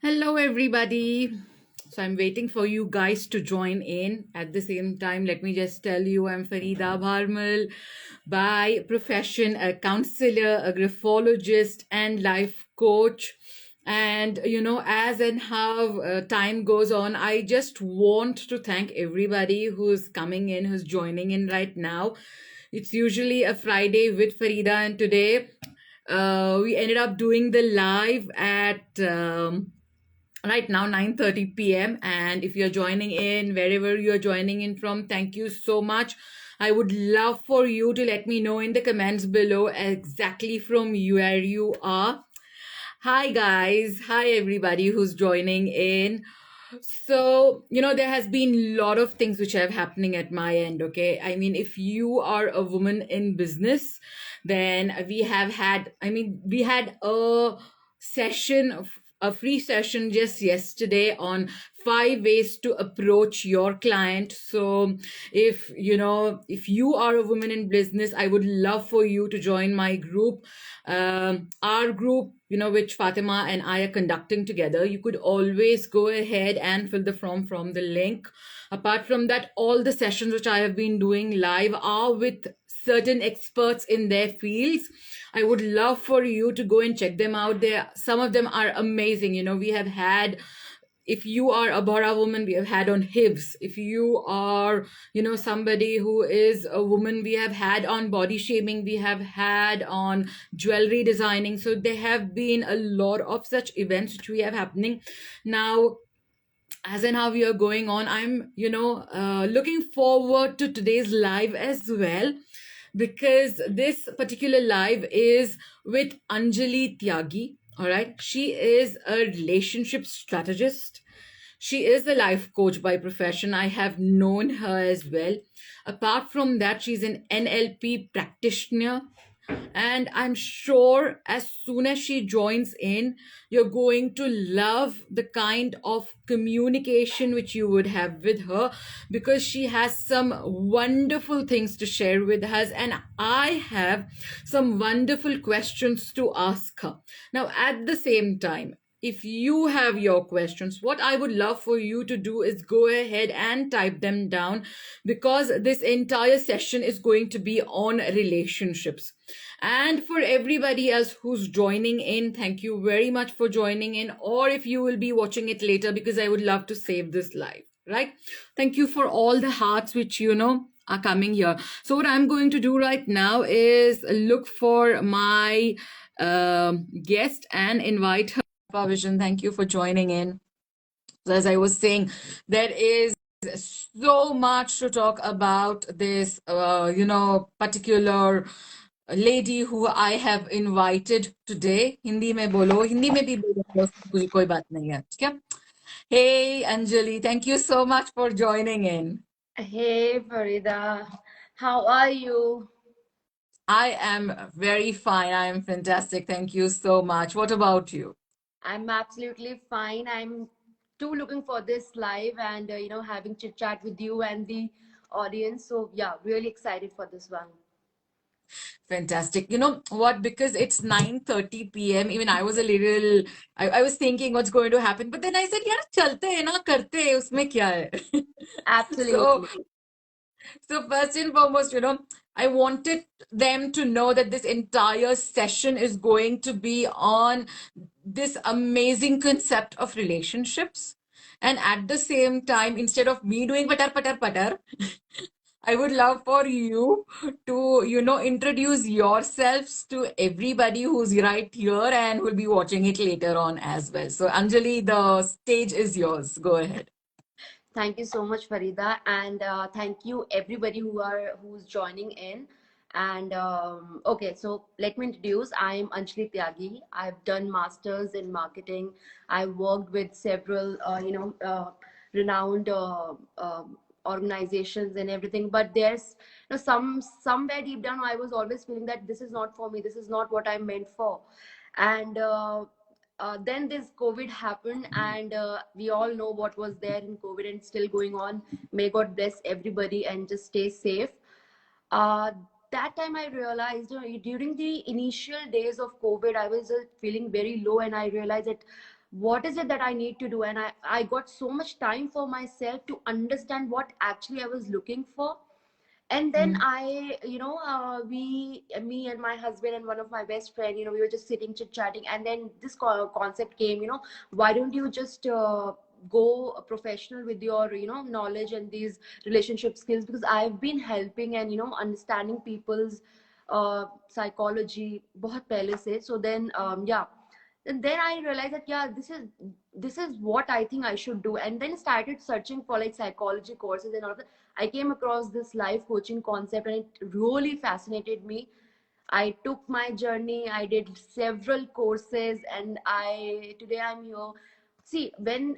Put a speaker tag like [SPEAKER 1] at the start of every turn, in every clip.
[SPEAKER 1] Hello, everybody. So, I'm waiting for you guys to join in. At the same time, let me just tell you I'm Farida Bharmal, by profession, a counselor, a graphologist, and life coach. And, as and how time goes on, I just want to thank everybody who's coming in, who's joining in right now. It's usually a Friday with Farida, and today we ended up doing the live at right now 9:30 p.m. And if you're joining in wherever you're joining in from, thank you so much. I would love for you to let me know in the comments below exactly from where you are. Hi guys, hi everybody who's joining in. So, there has been a lot of things which have happening at my end, okay? I mean, if you are a woman in business, then we had a a free session just yesterday on 5 ways to approach your client. So, if you are a woman in business, I would love for you to join my group. Our group, which Fatima and I are conducting together, you could always go ahead and fill the form from the link. Apart from that, all the sessions which I have been doing live are with certain experts in their fields. I would love for you to go and check them out. There, some of them are amazing. We have had, if you are a Bora woman, we have had on hips. If you are, somebody who is a woman, we have had on body shaming, we have had on jewelry designing. So there have been a lot of such events which we have happening now. As in how we are going on, I'm looking forward to today's live as well, because this particular live is with Anjali Tyagi. All right, she is a relationship strategist. She is a life coach by profession. I have known her as well. Apart from that, she's an NLP practitioner. And I'm sure as soon as she joins in, you're going to love the kind of communication which you would have with her, because she has some wonderful things to share with us. And I have some wonderful questions to ask her. Now, at the same time, if you have your questions, what I would love for you to do is go ahead and type them down, because this entire session is going to be on relationships. And for everybody else who's joining in, thank you very much for joining in. Or if you will be watching it later, because I would love to save this live, right? Thank you for all the hearts which, are coming here. So, what I'm going to do right now is look for my guest and invite her. Vision, thank you for joining in. So as I was saying, there is so much to talk about this, particular lady who I have invited today. Hindi में बोलो, हिंदी में भी बोलो, कोई बात नहीं है, ठीक है? Hey Anjali, thank you so much for joining in.
[SPEAKER 2] Hey Farida, how are you?
[SPEAKER 1] I am very fine. I am fantastic. Thank you so much. What about you?
[SPEAKER 2] I'm absolutely fine. I'm too looking for this live and having chit chat with you and the audience. So yeah, really excited for this one.
[SPEAKER 1] Fantastic. You know what? Because it's 9:30 p.m. Even I was a little, I was thinking what's going to happen. But then I said, यार चलते हैं ना करते हैं उसमें क्या है? So,
[SPEAKER 2] Absolutely.
[SPEAKER 1] so first and foremost, I wanted them to know that this entire session is going to be on this amazing concept of relationships. And at the same time, instead of me doing patar patar patar, I would love for you to, introduce yourselves to everybody who's right here and will be watching it later on as well. So, Anjali, the stage is yours. Go ahead.
[SPEAKER 2] Thank you so much, Farida, and thank you everybody who's joining in. And okay, so let me introduce. I'm Anjali Tyagi. I've done masters in marketing. I worked with several, renowned organizations and everything. But there's, somewhere deep down, I was always feeling that this is not for me. This is not what I'm meant for. And then this COVID happened, and we all know what was there in COVID and still going on. May God bless everybody and just stay safe. Uh, that time I realized, during the initial days of COVID, I was feeling very low, and I realized that what is it that I need to do. And I got so much time for myself to understand what actually I was looking for. And then
[SPEAKER 1] Mm.
[SPEAKER 2] I, we, me and my husband and one of my best friend, we were just sitting chit chatting, and then this concept came, why don't you just go professional with your, knowledge and these relationship skills, because I've been helping and, understanding people's psychology बहुत पहले से. So then, yeah, and then I realized that, yeah, this is what I think I should do. And then started searching for like psychology courses and all of that. I came across this life coaching concept, and it really fascinated me. I took my journey, I did several courses, and I today I'm here. See, when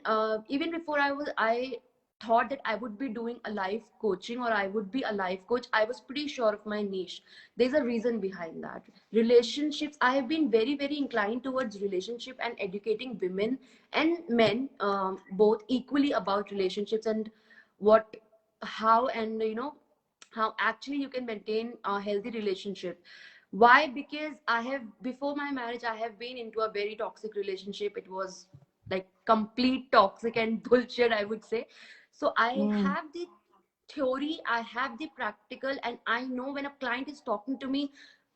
[SPEAKER 2] even before I thought that I would be doing a life coaching or I would be a life coach, I was pretty sure of my niche. There's a reason behind that. Relationships, I have been very, very inclined towards relationship and educating women and men, both equally, about relationships and what, how, and how actually you can maintain a healthy relationship. Why? Because I have, before my marriage, I have been into a very toxic relationship. It was like complete toxic and bullshit, I would say. So I
[SPEAKER 1] Mm.
[SPEAKER 2] have the theory, I have the practical, and I know when a client is talking to me,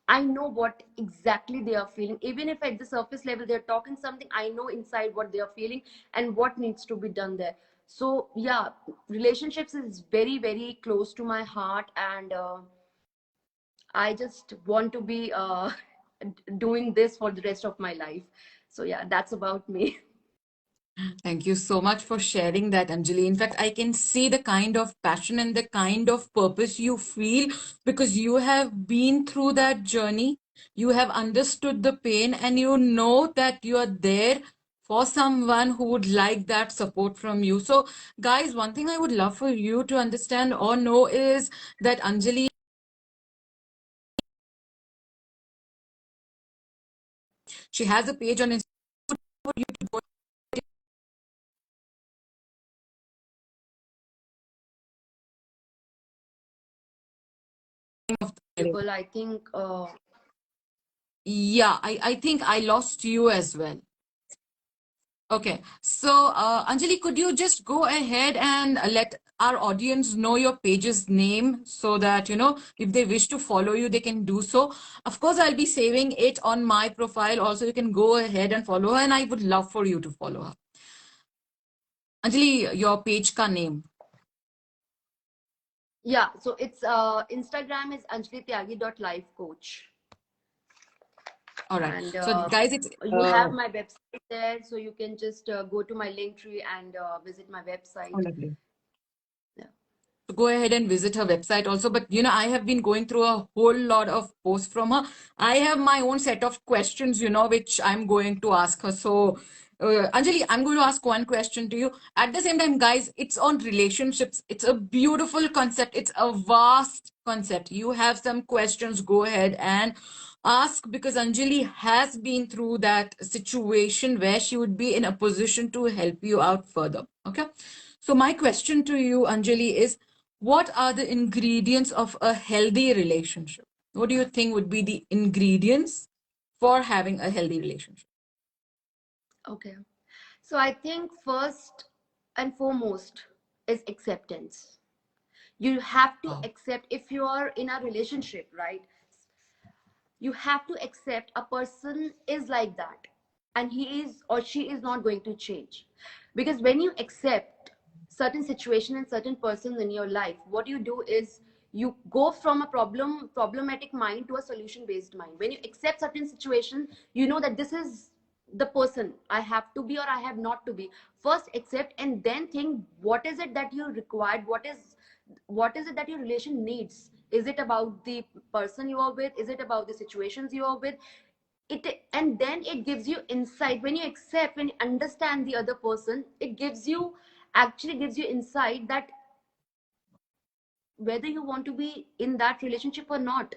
[SPEAKER 2] I know what exactly they are feeling. Even if at the surface level they're talking something, I know inside what they are feeling and what needs to be done there. So yeah, relationships is very, very close to my heart, and I just want to be doing this for the rest of my life. So yeah, that's about me.
[SPEAKER 1] Thank you so much for sharing that, Anjali. In fact, I can see the kind of passion and the kind of purpose you feel because you have been through that journey. You have understood the pain and you know that you are there for someone who would like that support from you. So, guys, one thing I would love for you to understand or know is that Anjali, she has a page on Instagram for you to go of the.
[SPEAKER 2] People, I think,
[SPEAKER 1] Yeah, I think I lost you as well. Okay. So, Anjali, could you just go ahead and let our audience know your page's name so that, if they wish to follow you, they can do so. Of course, I'll be saving it on my profile. Also, you can go ahead and follow her, and I would love for you to follow her. Anjali, your page ka name.
[SPEAKER 2] yeah. So it's Instagram is anjalityagi.lifecoach.
[SPEAKER 1] All right.
[SPEAKER 2] And
[SPEAKER 1] So, guys, it's
[SPEAKER 2] you have my website there, so you can just go to my link tree and visit my
[SPEAKER 1] oh,
[SPEAKER 2] website.
[SPEAKER 1] lovely.
[SPEAKER 2] Yeah.
[SPEAKER 1] So go ahead and visit her website also. But I have been going through a whole lot of posts from her. I have my own set of questions, which I'm going to ask her. So, Anjali, I'm going to ask one question to you. At the same time, guys, it's on relationships. It's a beautiful concept. It's a vast concept. You have some questions, go ahead and ask because Anjali has been through that situation where she would be in a position to help you out further. Okay. So, my question to you, Anjali, is what are the ingredients of a healthy relationship? What do you think would be the ingredients for having a healthy relationship?
[SPEAKER 2] Okay. So I think first and foremost is acceptance. You have to
[SPEAKER 1] Wow.
[SPEAKER 2] accept, if you are in a relationship, right? You have to accept a person is like that, and he is or she is not going to change. Because when you accept certain situation and certain persons in your life, what you do is you go from a problematic mind to a solution based mind. When you accept certain situation, you know that this is the person I have to be or I have not to be. First accept, and then think what is it that you required, what is it that your relation needs. Is it about the person you are with? Is it about the situations you are with? And then it gives you insight. When you accept, when you understand the other person, it gives you insight that whether you want to be in that relationship or not.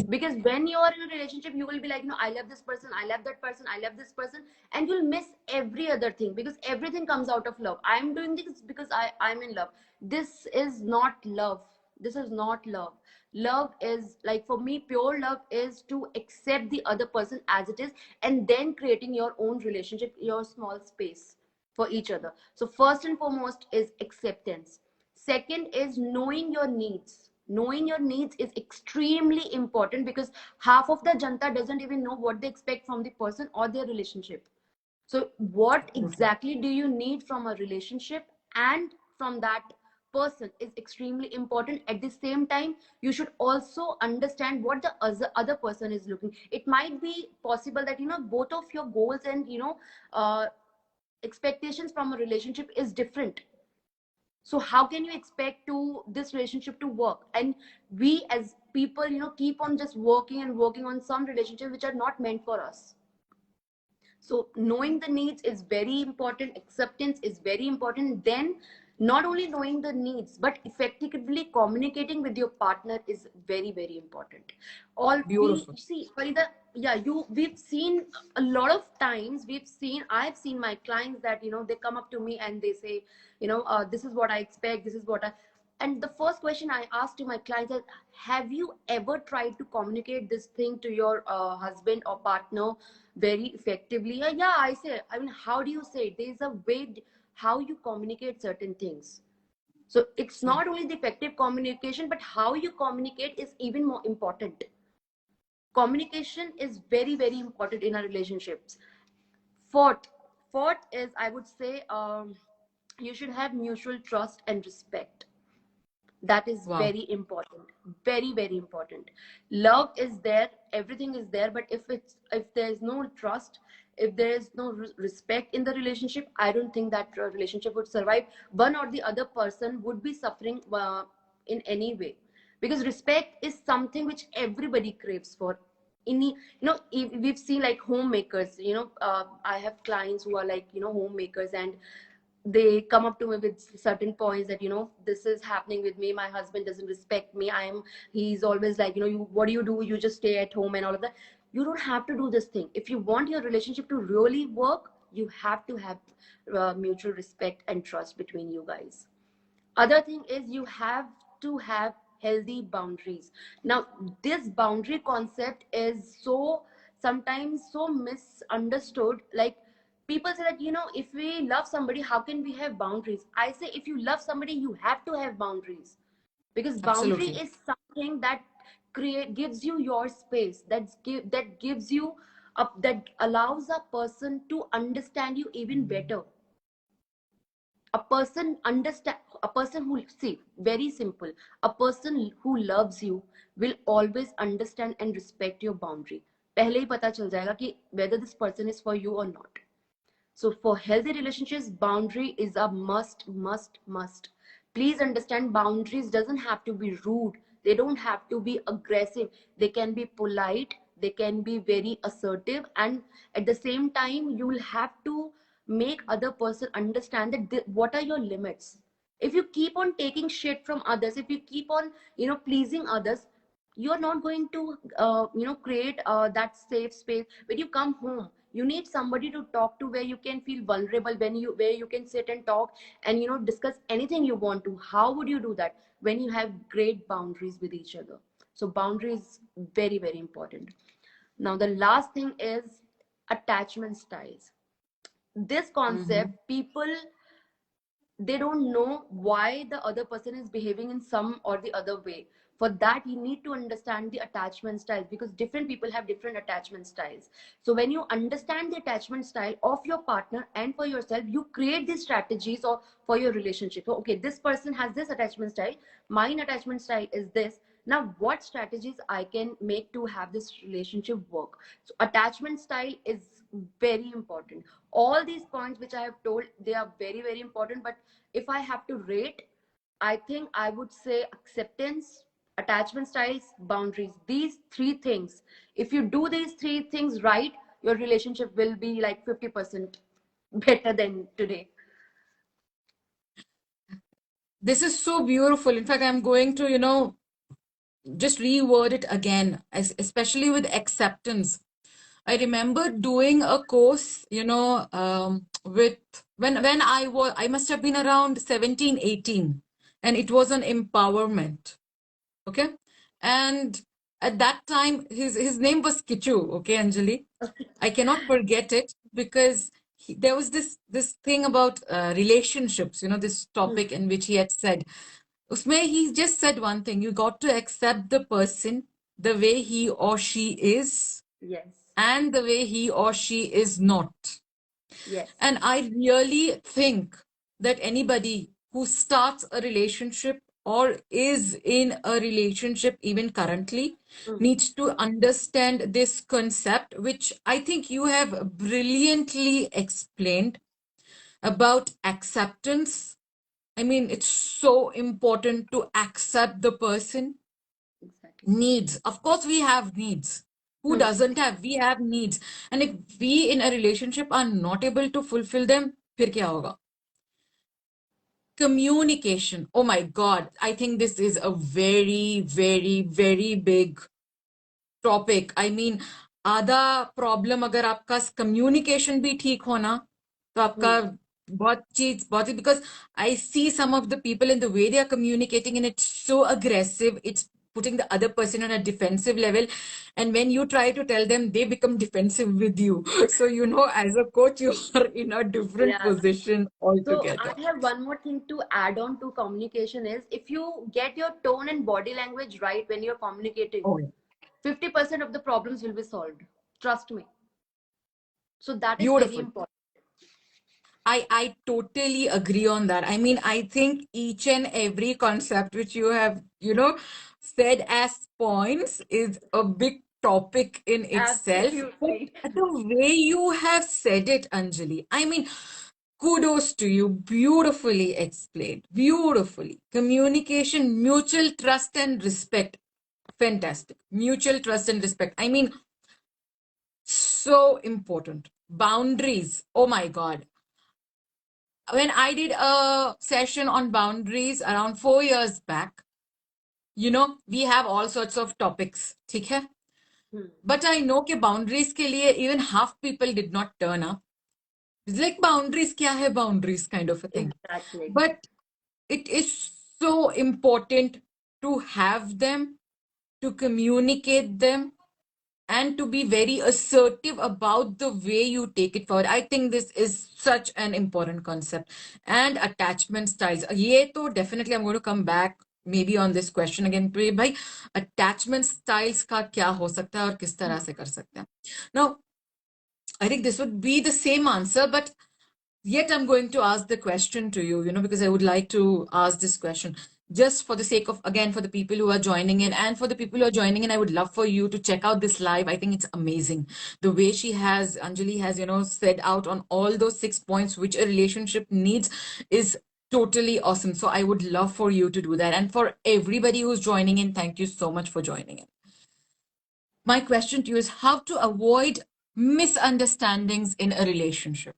[SPEAKER 2] Because when you are in a relationship, you will be like, no, I love this person, I love that person, I love this person, and you'll miss every other thing, because everything comes out of love. I'm doing this because I'm in love. This is not love. This is not love. Love is, like, for me, pure love is to accept the other person as it is, and then creating your own relationship, your small space for each other. So first and foremost is acceptance. Second is knowing your needs. Knowing your needs is extremely important, because half of the janta doesn't even know what they expect from the person or their relationship. So what
[SPEAKER 1] Absolutely.
[SPEAKER 2] exactly do you need from a relationship and from that person is extremely important. At the same time, you should also understand what the other person is looking. It might be possible that, both of your goals and, expectations from a relationship is different. So how can you expect to this relationship to work? And we as people, keep on just working and working on some relationships which are not meant for us. So knowing the needs is very important, acceptance is very important. Then not only knowing the needs but effectively communicating with your partner is very, very important. All we
[SPEAKER 1] Beautiful.
[SPEAKER 2] see, Farida, yeah, we've seen a lot of times, I've seen my clients that, they come up to me and they say, this is what I expect, this is what I, and the first question I ask to my clients is, have you ever tried to communicate this thing to your husband or partner very effectively? Yeah, I say, I mean, how do you say it? There's a way how you communicate certain things. So it's
[SPEAKER 1] True.
[SPEAKER 2] not only the effective communication, but how you communicate is even more important. Communication is very, very important in our relationships. Fourth, fourth is, I would say, you should have mutual trust and respect. That is
[SPEAKER 1] Wow.
[SPEAKER 2] very important, very, very important. Love is there, everything is there, but if there's no trust, if there's no respect in the relationship, I don't think that relationship would survive. One or the other person would be suffering in any way, because respect is something which everybody craves for. We've seen like homemakers, I have clients who are like, homemakers, and they come up to me with certain points that, this is happening with me, my husband doesn't respect me, he's always like, what do you do, you just stay at home and all of that. You don't have to do this thing. If you want your relationship to really work, you have to have mutual respect and trust between you guys. Other thing is, you have to have healthy boundaries. Now this boundary concept is so, sometimes so misunderstood. Like, people say that, if we love somebody, how can we have boundaries? I say, if you love somebody, you have to have boundaries, because boundary
[SPEAKER 1] Absolutely.
[SPEAKER 2] is something that gives you your space, that gives you that allows a person to understand you even better. A person who, see, very simple, a person who loves you will always understand and respect your boundary. पहले ही पता चल जाएगा कि whether this person is for you or not. So for healthy relationships, boundary is a must, must, must. Please understand, boundaries doesn't have to be rude. They don't have to be aggressive. They can be polite. They can be very assertive. And at the same time, you will have to make other person understand that what are your limits. If you keep on taking shit from others, if you keep on, pleasing others, you're not going to create that safe space. When you come home, you need somebody to talk to, where you can feel vulnerable, where you can sit and talk and, discuss anything you want to. How would you do that? When you have great boundaries with each other. So boundaries, very, very important. Now the last thing is attachment styles. This
[SPEAKER 1] Mm-hmm.
[SPEAKER 2] concept, people, they don't know why the other person is behaving in some or the other way. For that, you need to understand the attachment styles, because different people have different attachment styles. So when you understand the attachment style of your partner and for yourself, you create these strategies or for your relationship. So, okay, this person has this attachment style, mine attachment style is this. Now what strategies I can make to have this relationship work? So attachment style is very important. All these points which I have told, they are very, very important. But if I have to rate, I think I would say acceptance, attachment styles, boundaries. These three things. If you do these three things right, your relationship will be like 50% better than today.
[SPEAKER 1] This is so beautiful. In fact, I'm going to, just reword it again, especially with acceptance. I remember doing a course, with when I must have been around 17, 18, and it was on empowerment. Okay. And at that time, his name was Kichu. Okay, Anjali. I cannot forget it because there was this thing about relationships, this
[SPEAKER 2] Hmm.
[SPEAKER 1] topic in which he had said, Usme, he just said one thing, you got to accept the person the way he or she is
[SPEAKER 2] Yes.
[SPEAKER 1] and the way he or she is not.
[SPEAKER 2] Yes.
[SPEAKER 1] And I really think that anybody who starts a relationship or is in a relationship even currently
[SPEAKER 2] Hmm.
[SPEAKER 1] needs to understand this concept, which I think you have brilliantly explained about acceptance. I mean, it's so important to accept the person.
[SPEAKER 2] Exactly.
[SPEAKER 1] Needs. Of course, we have needs. Who
[SPEAKER 2] Hmm.
[SPEAKER 1] doesn't have? We have needs. And if we in a relationship are not able to fulfill them, फिर क्या होगा? Communication. Oh my God. I think this is a very, very, very big topic I mean आधा problem अगर आपका communication भी ठीक हो ना तो आपका
[SPEAKER 2] Hmm.
[SPEAKER 1] बहुत चीज because I see some of the people in the way they are communicating and it's so aggressive it's putting the other person on a defensive level, and when you try to tell them, they become defensive with you. So as a coach, you are in a different
[SPEAKER 2] Yeah.
[SPEAKER 1] position
[SPEAKER 2] So I
[SPEAKER 1] altogether.
[SPEAKER 2] have one more thing to add on to communication is if you get your tone and body language right when you're communicating,
[SPEAKER 1] Oh, yeah.
[SPEAKER 2] 50% of the problems will be solved. Trust me. So that is very
[SPEAKER 1] Beautiful.
[SPEAKER 2] important.
[SPEAKER 1] I totally agree on that. I mean, I think each and every concept which you have, said as points is a big topic in itself. But
[SPEAKER 2] Absolutely.
[SPEAKER 1] the way you have said it, Anjali, I mean, kudos to you. Beautifully explained. Beautifully. Communication, mutual trust and respect. Fantastic. Mutual trust and respect. I mean, so important. Boundaries. Oh my God, when I did a session on boundaries around 4 years back, we have all sorts of topics, ठीक है?
[SPEAKER 2] Hmm.
[SPEAKER 1] But I know कि boundaries के लिए even half people did not turn up. It's like boundaries क्या है boundaries kind of a thing.
[SPEAKER 2] Exactly.
[SPEAKER 1] But it is so important to have them, to communicate them, and to be very assertive about the way you take it forward. I think this is such an important concept. And attachment styles. ये तो definitely I'm going to come back maybe on this question again. भाई attachment styles का क्या हो सकता है और किस तरह से कर सकते हैं? Now, I think this would be the same answer, but yet I'm going to ask the question to you, because I would like to ask this question just for the sake of, again, for the people who are joining in, and for the people who are joining in, I would love for you to check out this live. I think it's amazing. The way Anjali has, said out on all those 6 points which a relationship needs is totally awesome. So I would love for you to do that. And for everybody who's joining in, thank you so much for joining in. My question to you is how to avoid misunderstandings in a relationship.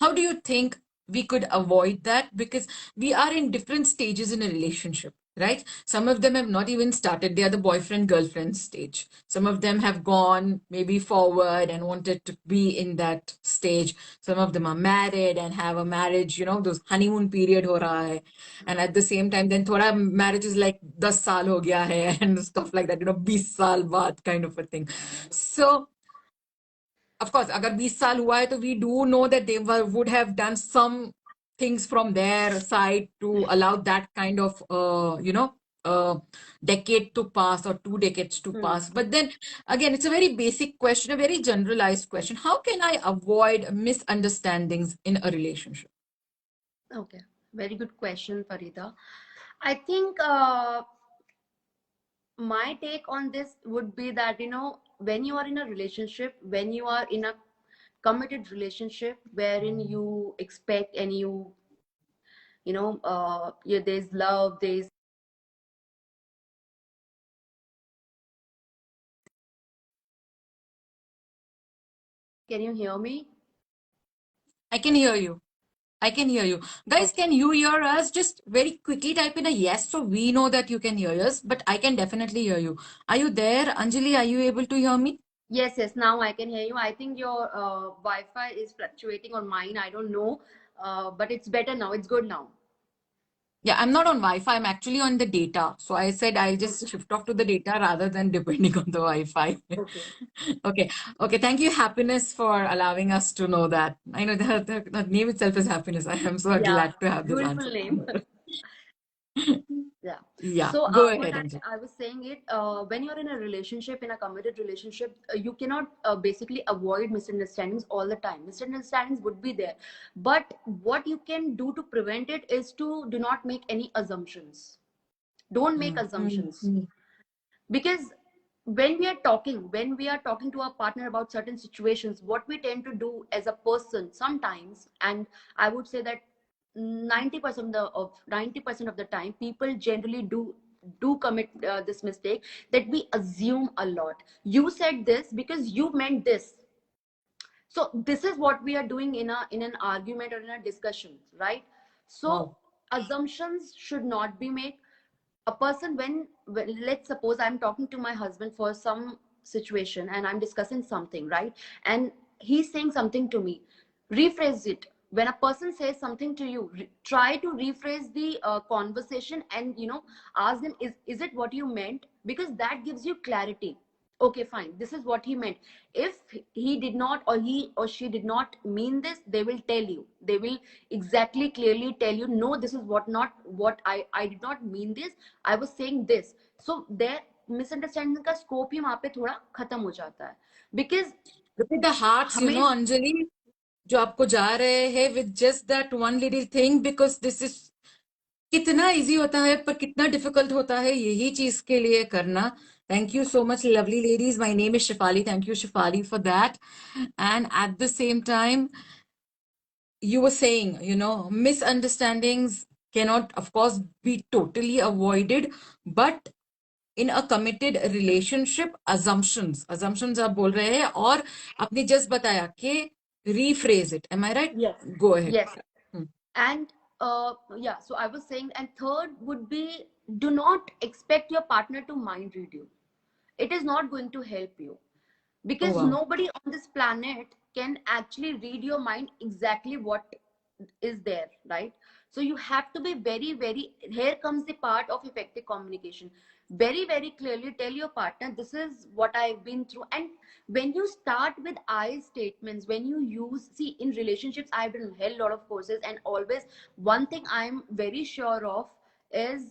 [SPEAKER 1] How do you think we could avoid that? Because we are in different stages in a relationship, right? Some of them have not even started. They are the boyfriend girlfriend stage. Some of them have gone maybe forward and wanted to be in that stage. Some of them are married and have a marriage, those honeymoon period ho raha hai. And at the same time, then thoda marriage is like 10 saal ho gaya hai and stuff like that, 20 saal baad kind of a thing. So of course, अगर 20 साल हुआ है तो we do know that they would have done some things from their side to allow that kind of decade to pass or 2 decades to
[SPEAKER 2] Hmm.
[SPEAKER 1] pass. But then again, it's a very basic question, a very generalized question. How can I avoid misunderstandings in a relationship?
[SPEAKER 2] Okay. Very good question, Farida. I think my take on this would be that, when you are in a relationship, when you are in a committed relationship wherein you expect and yeah, there's love, there's. Can you hear me?
[SPEAKER 1] I can hear you. I can hear you. Guys,
[SPEAKER 2] Okay.
[SPEAKER 1] can you hear us? Just very quickly type in a yes so we know that you can hear us, but I can definitely hear you. Are you there? Anjali, are you able to hear me?
[SPEAKER 2] Yes, yes, now I can hear you. I think your Wi-Fi is fluctuating on mine. I don't know, but it's better now. It's good now.
[SPEAKER 1] Yeah, I'm not on Wi-Fi. I'm actually on the data. So I said I'll just
[SPEAKER 2] Okay.
[SPEAKER 1] shift off to the data rather than depending on the Wi-Fi.
[SPEAKER 2] Okay.
[SPEAKER 1] Okay. Okay. Thank you, Happiness, for allowing us to know that. I know the name itself is Happiness. I am so
[SPEAKER 2] Yeah,
[SPEAKER 1] glad to have this answer.
[SPEAKER 2] beautiful name. Yeah.
[SPEAKER 1] Yeah.
[SPEAKER 2] So
[SPEAKER 1] Go
[SPEAKER 2] what
[SPEAKER 1] ahead, Anjali.
[SPEAKER 2] I was saying it, when you're in a relationship, in a committed relationship, you cannot basically avoid misunderstandings all the time. Misunderstandings would be there, but what you can do to prevent it is to do not make any assumptions. Don't make
[SPEAKER 1] Mm, mm,
[SPEAKER 2] assumptions,
[SPEAKER 1] mm.
[SPEAKER 2] because when we are talking to our partner about certain situations, what we tend to do as a person sometimes, and I would say that 90% of the time people generally do commit this mistake, that we assume a lot. You said this because you meant this. So this is what we are doing in an argument or in a discussion, right? So
[SPEAKER 1] Wow.
[SPEAKER 2] assumptions should not be made. A person, when let's suppose I'm talking to my husband for some situation and I'm discussing something, right? And he's saying something to me, rephrase it. When a person says something to you, try to rephrase the conversation, and ask them, is it what you meant? Because that gives you clarity. Okay, fine, this is what he meant. If he did not, or he or she did not mean this, they will tell you, they will exactly clearly tell you, no, this is what not what I did not mean this, I was saying this. So their misunderstanding का scope ही वहाँ पे थोड़ा खत्म हो जाता है, because
[SPEAKER 1] Look at the hearts,
[SPEAKER 2] हमें
[SPEAKER 1] Anjali, जो आपको जा रहे हैं with just that one little thing, because this is कितना इजी होता है पर कितना डिफिकल्ट होता है यही चीज के लिए करना. Thank you so much, lovely ladies. My name is Shefali. Thank you, Shefali, for that. And at the same time, you were saying, misunderstandings cannot, of course, be totally avoided, but in a committed relationship, assumptions आप बोल रहे हैं, और आपने just बताया कि rephrase it. Am I right?
[SPEAKER 2] yes,
[SPEAKER 1] Go ahead.
[SPEAKER 2] yes.
[SPEAKER 1] Hmm.
[SPEAKER 2] And yeah, so I was saying, and third would be, do not expect your partner to mind read you. It is not going to help you,
[SPEAKER 1] Oh,
[SPEAKER 2] because
[SPEAKER 1] wow.
[SPEAKER 2] nobody on this planet can actually read your mind exactly what is there, right? So you have to be very, very, here comes the part of effective communication. Very, very clearly tell your partner, this is what I've been through. And when you start with I statements, when you use, see, in relationships, I've done a hell lot of courses, and always one thing I'm very sure of is,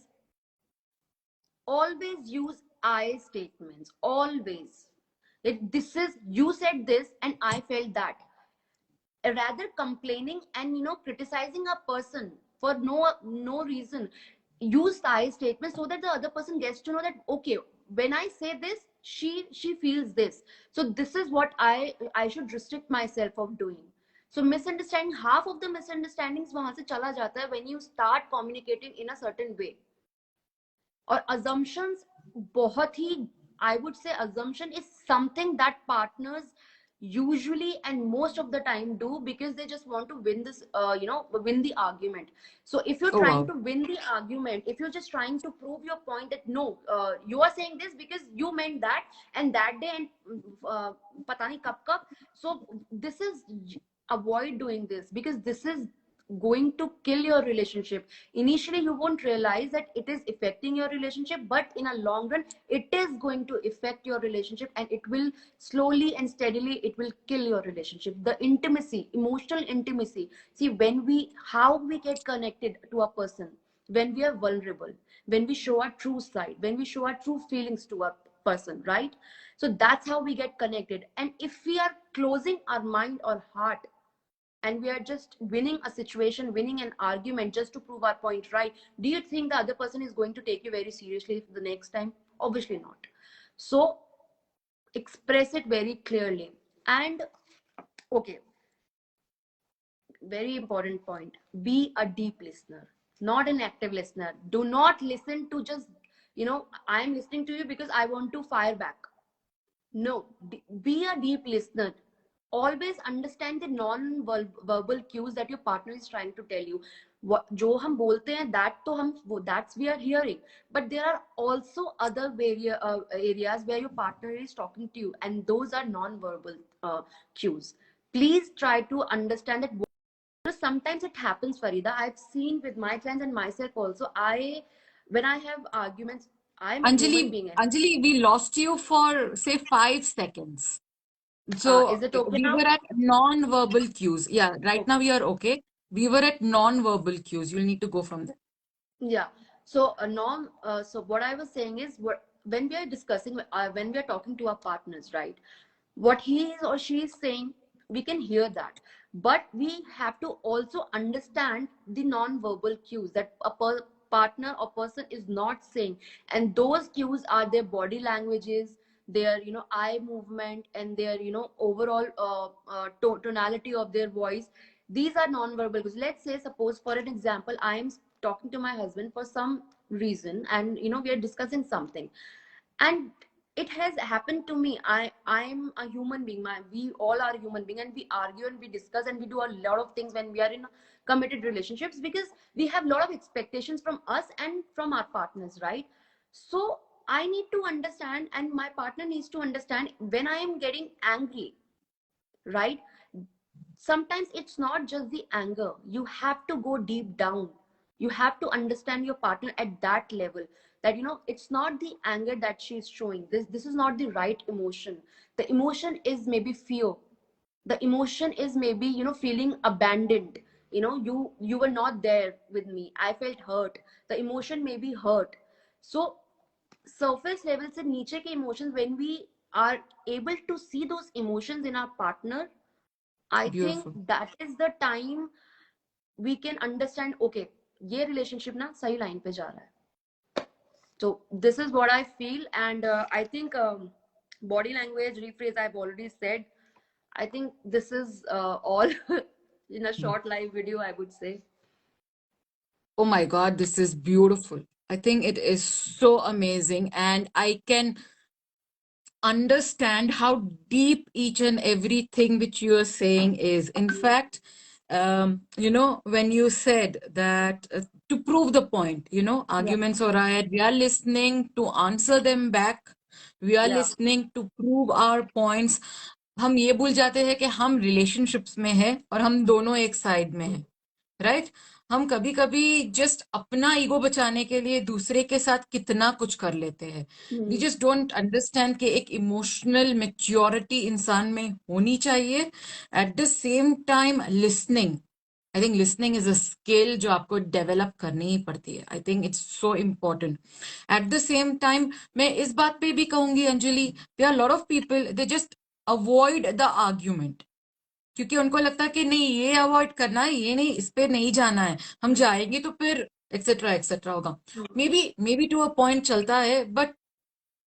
[SPEAKER 2] always use I statements. Always. This is, you said this and I felt that. Rather complaining and criticizing a person for no reason, use I statements, so that the other person gets to know that, okay, when I say this, she feels this. So this is what I should restrict myself of doing. So misunderstanding, half of the misunderstandings wahan se chala jata hai when you start communicating in a certain way. और assumptions, बहुत ही, I would say assumption is something that partners usually and most of the time do, because they just want to win this, win the argument. So if you're
[SPEAKER 1] Oh,
[SPEAKER 2] trying
[SPEAKER 1] wow.
[SPEAKER 2] to win the argument, if you're just trying to prove your point that no, you are saying this because you meant that and that day, and pata nahi kab kab. So this is, avoid doing this, because this is going to kill your relationship. Initially you won't realize that it is affecting your relationship, but in a long run it is going to affect your relationship, and it will slowly and steadily, it will kill your relationship. The intimacy, emotional intimacy, see, when we, how we get connected to a person, when we are vulnerable, when we show our true side, when we show our true feelings to a person, right? So that's how we get connected. And if we are closing our mind or heart, and we are just winning a situation, winning an argument just to prove our point, right? Do you think the other person is going to take you very seriously the next time? Obviously not. So express it very clearly. And okay, very important point, be a deep listener, not an active listener. Do not listen to just, I'm listening to you because I want to fire back. No, be a deep listener. Always understand the non-verbal cues that your partner is trying to tell you. जो हम बोलते हैं, that तो हम, that's we are hearing. But there are also other areas where your partner is talking to you, and those are non-verbal cues. Please try to understand that sometimes it happens, Farida. I've seen with my clients and myself also. When I have arguments, I'm a human
[SPEAKER 1] Anjali,
[SPEAKER 2] being.
[SPEAKER 1] Anjali, we lost you for say 5 seconds.
[SPEAKER 2] Is
[SPEAKER 1] So
[SPEAKER 2] it okay
[SPEAKER 1] we
[SPEAKER 2] now?
[SPEAKER 1] were at non-verbal cues. Yeah, right now
[SPEAKER 2] Okay.
[SPEAKER 1] we are okay. We were at non-verbal cues. You'll need to go from there.
[SPEAKER 2] Yeah. So, norm. So, what I was saying is, when we are discussing, when we are talking to our partners, right? What he is or she is saying, we can hear that, but we have to also understand the non-verbal cues that a partner or person is not saying, and those cues are their body languages, their eye movement, and their overall tonality of their voice. These are non-verbal cues. Let's say, suppose for an example, I am talking to my husband for some reason, and we are discussing something, and it has happened to me. I'm a human being. We all are human being, and we argue and we discuss and we do a lot of things when we are in committed relationships, because we have a lot of expectations from us and from our partners, right? So I need to understand, and my partner needs to understand, when I am getting angry, right? Sometimes it's not just the anger. You have to go deep down. You have to understand your partner at that level, that it's not the anger that she's showing. This is not the right emotion. The emotion is maybe fear. The emotion is maybe feeling abandoned. You were not there with me. I felt hurt. The emotion may be hurt. So surface level se niche ke emotions, when we are able to see those emotions in our partner, I think
[SPEAKER 1] Beautiful.
[SPEAKER 2] that is the time we can understand, okay, ये relationship ना सही line पे जा रहा है. So this is what I feel, and I think body language rephrase I've already said. I think this is all in a short live video, I would say.
[SPEAKER 1] Oh my God, this is beautiful. I think it is so amazing, and I can understand how deep each and everything which you are saying is. In fact, when you said that to prove the point,
[SPEAKER 2] Yeah.
[SPEAKER 1] arguments or riot, we are listening to answer them back. We are
[SPEAKER 2] Yeah.
[SPEAKER 1] listening to prove our points. हम ये भूल जाते हैं कि हम relationships में हैं और हम दोनों एक साइड में हैं, राइट? हम कभी कभी जस्ट अपना ईगो बचाने के लिए दूसरे के साथ कितना कुछ कर लेते हैं. We
[SPEAKER 2] Hmm.
[SPEAKER 1] Just don't understand कि एक इमोशनल मेच्योरिटी इंसान में होनी चाहिए. At the same time listening, I think listening is a skill जो आपको डेवलप करनी ही पड़ती है. I think it's so important. At the same time मैं इस बात पे भी कहूंगी Anjali, there are lot of people they just avoid the argument, क्योंकि उनको लगता है कि नहीं ये अवॉइड करना है, ये नहीं, इस पे नहीं जाना है, हम जाएंगे तो फिर एक्सेट्रा एक्सेट्रा होगा. Maybe to a point चलता है, बट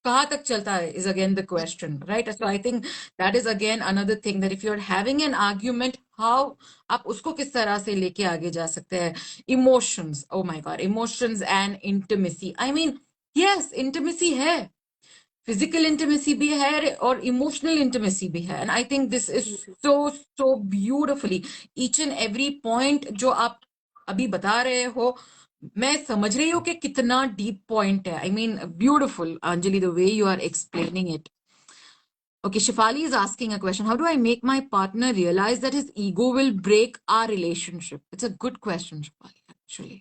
[SPEAKER 1] कहाँ तक चलता है is again the question, right? So I think that is again another thing, that if you are having an argument, how आप उसको किस तरह से लेके आगे जा सकते हैं. Emotions, oh my God, emotions and intimacy. I mean, yes, intimacy है, फिजिकल इंटीमेसी भी है और इमोशनल इंटीमेसी भी है. And I think this is so so beautifully each and every point जो आप अभी बता रहे हो, मैं समझ रही हूँ कि कितना डीप पॉइंट है. I mean beautiful Anjali, the way you are explaining it. Okay, Shefali is asking a question. How do I make my partner realize that his ego will break our relationship? It's a good question, Shefali, actually.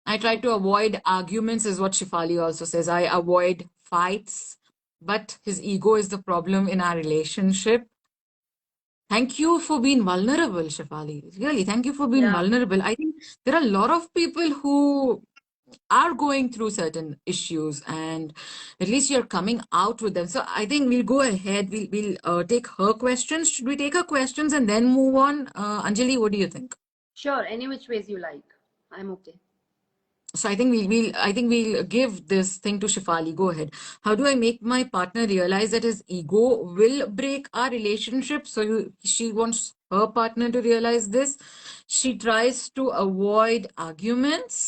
[SPEAKER 1] I try to
[SPEAKER 2] Okay.
[SPEAKER 1] avoid arguments, is what Shifali also says. I avoid fights, but his ego is the problem in our relationship. Thank you for being vulnerable, Shifali. Really, thank you for being
[SPEAKER 2] Yeah.
[SPEAKER 1] vulnerable. I think there are a lot of people who are going through certain issues, and at least you're coming out with them. So I think we'll go ahead. We'll take her questions. Should we take her questions and then move on? Anjali, what do you think?
[SPEAKER 2] Sure. Any which ways you like. I'm okay.
[SPEAKER 1] So I think we'll give this thing to Shifali. Go ahead. How do I make my partner realize that his ego will break our relationship? So she wants her partner to realize this. She tries to avoid arguments,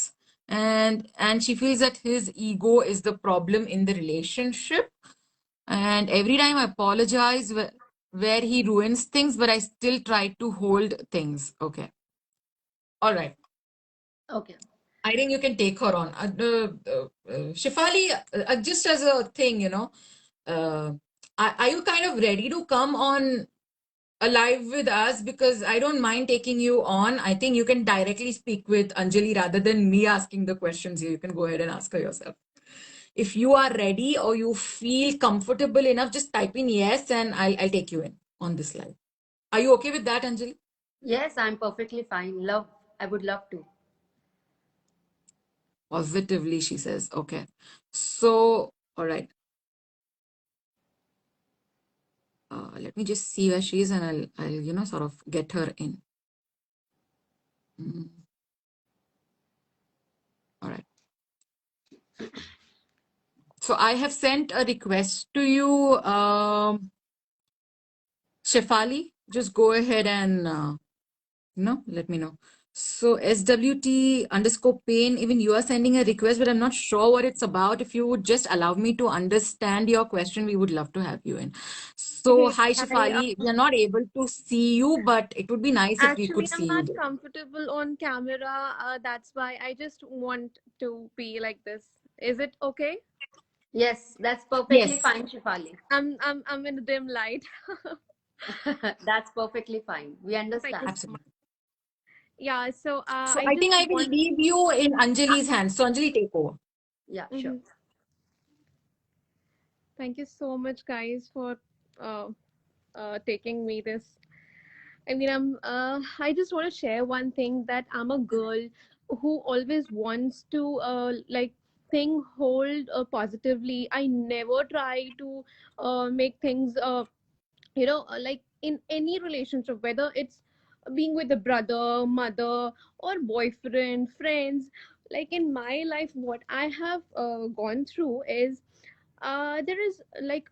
[SPEAKER 1] and she feels that his ego is the problem in the relationship. And every time I apologize where he ruins things, but I still try to hold things. Okay. All right.
[SPEAKER 2] Okay.
[SPEAKER 1] I think you can take her on. Shifali, just as a thing, are you kind of ready to come on alive with us, because I don't mind taking you on. I think you can directly speak with Anjali rather than me asking the questions here. You can go ahead and ask her yourself. If you are ready or you feel comfortable enough, just type in yes and I'll take you in on this live. Are you okay with that, Anjali?
[SPEAKER 2] Yes, I'm perfectly fine. Love, I would love to.
[SPEAKER 1] Positively, she says. Okay. So, all right. Let me just see where she is and I'll sort of get her in. Mm, all right. So I have sent a request to you, Shefali. Just go ahead and let me know. So SWT underscore pain, even you are sending a request, but I'm not sure what it's about. If you would just allow me to understand your question, we would love to have you in. So,
[SPEAKER 3] Hey,
[SPEAKER 1] hi
[SPEAKER 3] hi.
[SPEAKER 1] Shefali, we are not able to see you, but it would be nice if we
[SPEAKER 3] Actually,
[SPEAKER 1] could
[SPEAKER 3] I'm
[SPEAKER 1] see you
[SPEAKER 3] not
[SPEAKER 1] there.
[SPEAKER 3] comfortable on camera. That's why I just want to be like this. Is it okay?
[SPEAKER 2] Yes, that's perfectly
[SPEAKER 1] Yes,
[SPEAKER 2] fine, Shifali.
[SPEAKER 3] I'm in a dim light.
[SPEAKER 2] That's perfectly fine. We
[SPEAKER 3] Thank you
[SPEAKER 2] understand.
[SPEAKER 3] so much.
[SPEAKER 1] absolutely.
[SPEAKER 3] Yeah. So
[SPEAKER 1] So
[SPEAKER 3] I
[SPEAKER 1] I
[SPEAKER 3] just
[SPEAKER 1] think I will
[SPEAKER 3] want.
[SPEAKER 1] leave you in Anjali's hands. So Anjali, take over.
[SPEAKER 2] Yeah, sure.
[SPEAKER 3] Mhm. Thank you so much, guys, for uh, taking me this. I mean, I just want to share one thing that I'm a girl who always wants to like think hold positively. I never try to make things like in any relationship, whether it's being with a brother, mother, or boyfriend, friends. Like in my life, what I have gone through is there is like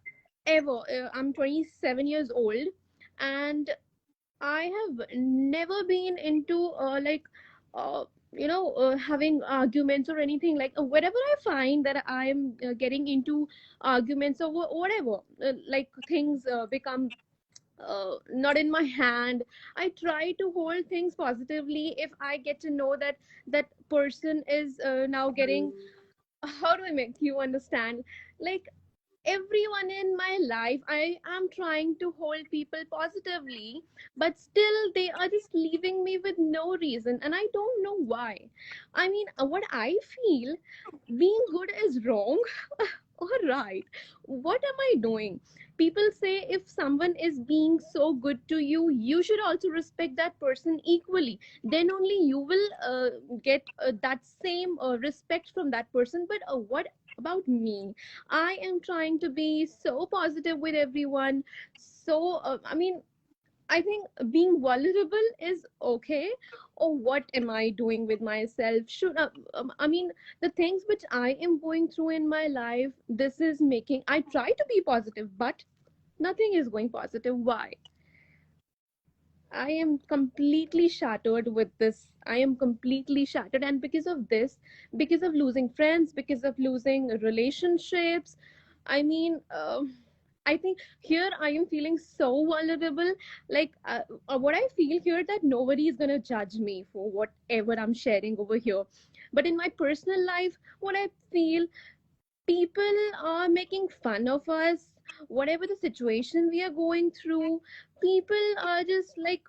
[SPEAKER 3] ever. I'm 27 years old, and I have never been into having arguments or anything. Like wherever I find that I'm getting into arguments or whatever, like things become not in my hand. I try to hold things positively. If I get to know that that person is now getting, how do I make you understand? Like everyone in my life, I am trying to hold people positively, but still they are just leaving me with no reason, and I don't know why. I mean, what I feel, being good is wrong. All right, what am I doing? People say if someone is being so good to you, you should also respect that person equally. Then only you will get that same respect from that person. But what about me? I am trying to be so positive with everyone. So, I mean, I think being vulnerable is okay. Or what am I doing with myself? I mean, the things which I am going through in my life, this is making, I try to be positive, but nothing is going positive. Why? I am completely shattered with this. I am completely shattered. And because of this, because of losing friends, because of losing relationships, I mean, I think here I am feeling so vulnerable. Like, what I feel here, that nobody is going to judge me for whatever I'm sharing over here. But in my personal life, what I feel, people are making fun of us. Whatever the situation we are going through, people are just like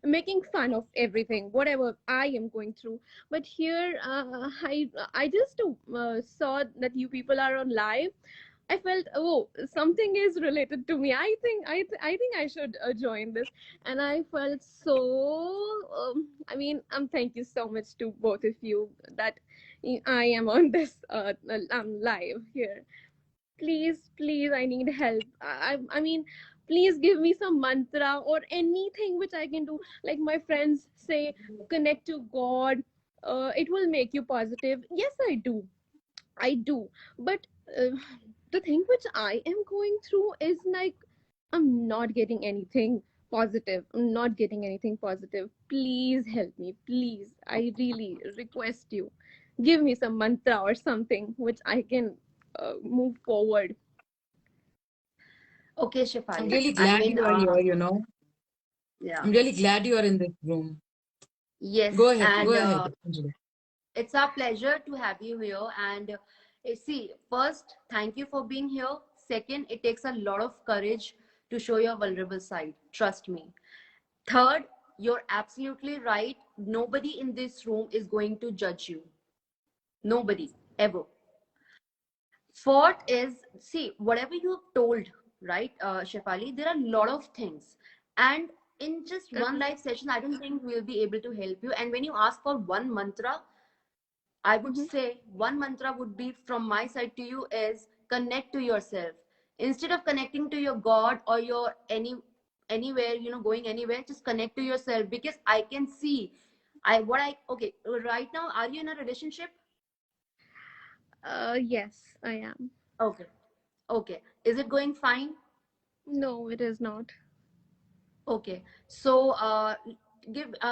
[SPEAKER 3] making fun of everything whatever I am going through. But here I just saw that you people are on live. I felt, oh, something is related to me. I think I should join this. And I felt so I mean, thank you so much to both of you that I am on this live here. Please, please, I need help. I mean, please give me some mantra or anything which I can do. Like my friends say, connect to God. It will make you positive. Yes, I do. But the thing which I am going through is like, I'm not getting anything positive. I'm not getting anything positive. Please help me. Please. I really request you. Give me some mantra or something which I can move forward.
[SPEAKER 2] Okay,
[SPEAKER 1] I'm
[SPEAKER 2] Shefali.
[SPEAKER 1] really
[SPEAKER 2] I
[SPEAKER 1] glad
[SPEAKER 2] mean,
[SPEAKER 1] you are here.
[SPEAKER 2] yeah.
[SPEAKER 1] I'm really glad you are in this room. Go
[SPEAKER 2] Yes,
[SPEAKER 1] ahead, go
[SPEAKER 2] and
[SPEAKER 1] ahead, Anjali.
[SPEAKER 2] it's our pleasure to have you here. And see, first, thank you for being here. Second, it takes a lot of courage to show your vulnerable side. Trust me. Third, you're absolutely right. Nobody in this room is going to judge you. Nobody, ever. Fourth is, see, whatever you've told, right, Shefali, there are a lot of things. And in just one
[SPEAKER 3] Uh-huh.
[SPEAKER 2] live session, I don't think we'll be able to help you. And when you ask for one mantra, I would
[SPEAKER 3] Mm-hmm.
[SPEAKER 2] say one mantra would be from my side to you is connect to yourself. Instead of connecting to your God or your anywhere, going anywhere, just connect to yourself because I can see okay, right now, are you in a relationship?
[SPEAKER 3] Yes, I am.
[SPEAKER 2] Okay. Okay. Is it going fine?
[SPEAKER 3] No, it is not.
[SPEAKER 2] Okay. So,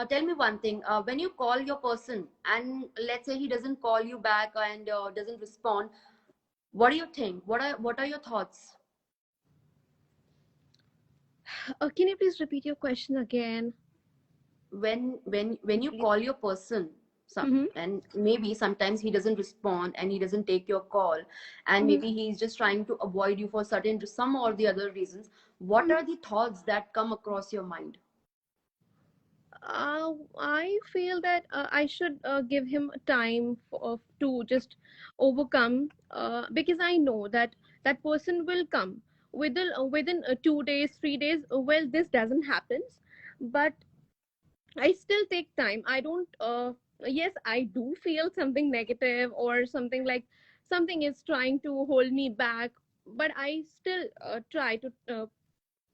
[SPEAKER 2] tell me one thing. When you call your person and let's say he doesn't call you back and doesn't respond, what do you think? What are your thoughts?
[SPEAKER 3] Can you please repeat your question again,
[SPEAKER 2] When you
[SPEAKER 3] please?
[SPEAKER 2] call your person,
[SPEAKER 3] Mm-hmm.
[SPEAKER 2] and maybe sometimes he doesn't respond and he doesn't take your call, and
[SPEAKER 3] Mm-hmm.
[SPEAKER 2] maybe he's just trying to avoid you for certain some or the other reasons. What
[SPEAKER 3] Mm-hmm.
[SPEAKER 2] are the thoughts that come across your mind?
[SPEAKER 3] I feel that I should give him time to just overcome, because I know that that person will come within 2 days, 3 days. Well, this doesn't happen, but I still take time. I don't. Yes, I do feel something negative or something like something is trying to hold me back, but I still try to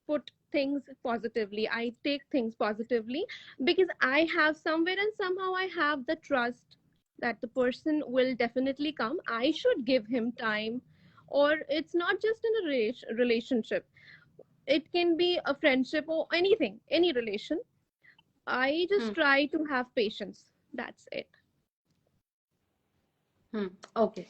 [SPEAKER 3] put things positively. I take things positively because I have somewhere and somehow I have the trust that the person will definitely come. I should give him time, or it's not just in a relationship. It can be a friendship or anything, any relation. I
[SPEAKER 2] Hmm.
[SPEAKER 3] just try to have patience. That's it.
[SPEAKER 2] Hmm. Okay.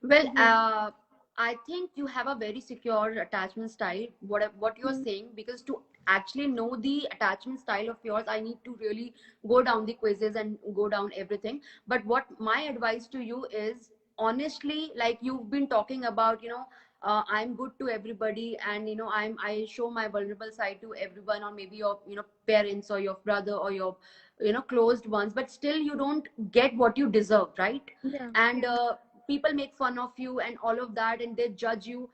[SPEAKER 2] Well,
[SPEAKER 3] Mhm.
[SPEAKER 2] I think you have a very secure attachment style. What you're
[SPEAKER 3] Mhm.
[SPEAKER 2] saying, because to actually know the attachment style of yours, I need to really go down the quizzes and go down everything. But what my advice to you is, honestly, like you've been talking about, I'm good to everybody, and I show my vulnerable side to everyone, or maybe your parents or your brother or your closed ones, but still you don't get what you deserve, right?
[SPEAKER 3] Yeah,
[SPEAKER 2] And
[SPEAKER 3] yeah.
[SPEAKER 2] people make fun of you and all of that, and they judge you.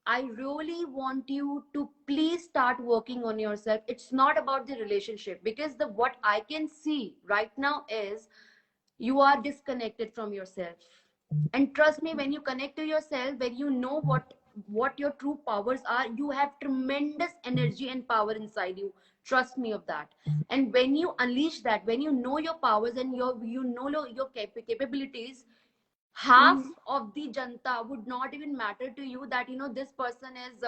[SPEAKER 2] I really want you to please start working on yourself. It's not about the relationship, because the what I can see right now is you are disconnected from yourself. And trust me, when you connect to yourself, when you know what your true powers are, you have tremendous energy and power inside you. Trust me of that. And when you unleash that, when you know your powers and your capabilities, half
[SPEAKER 3] Mhm.
[SPEAKER 2] of the janta would not even matter to you, that this person is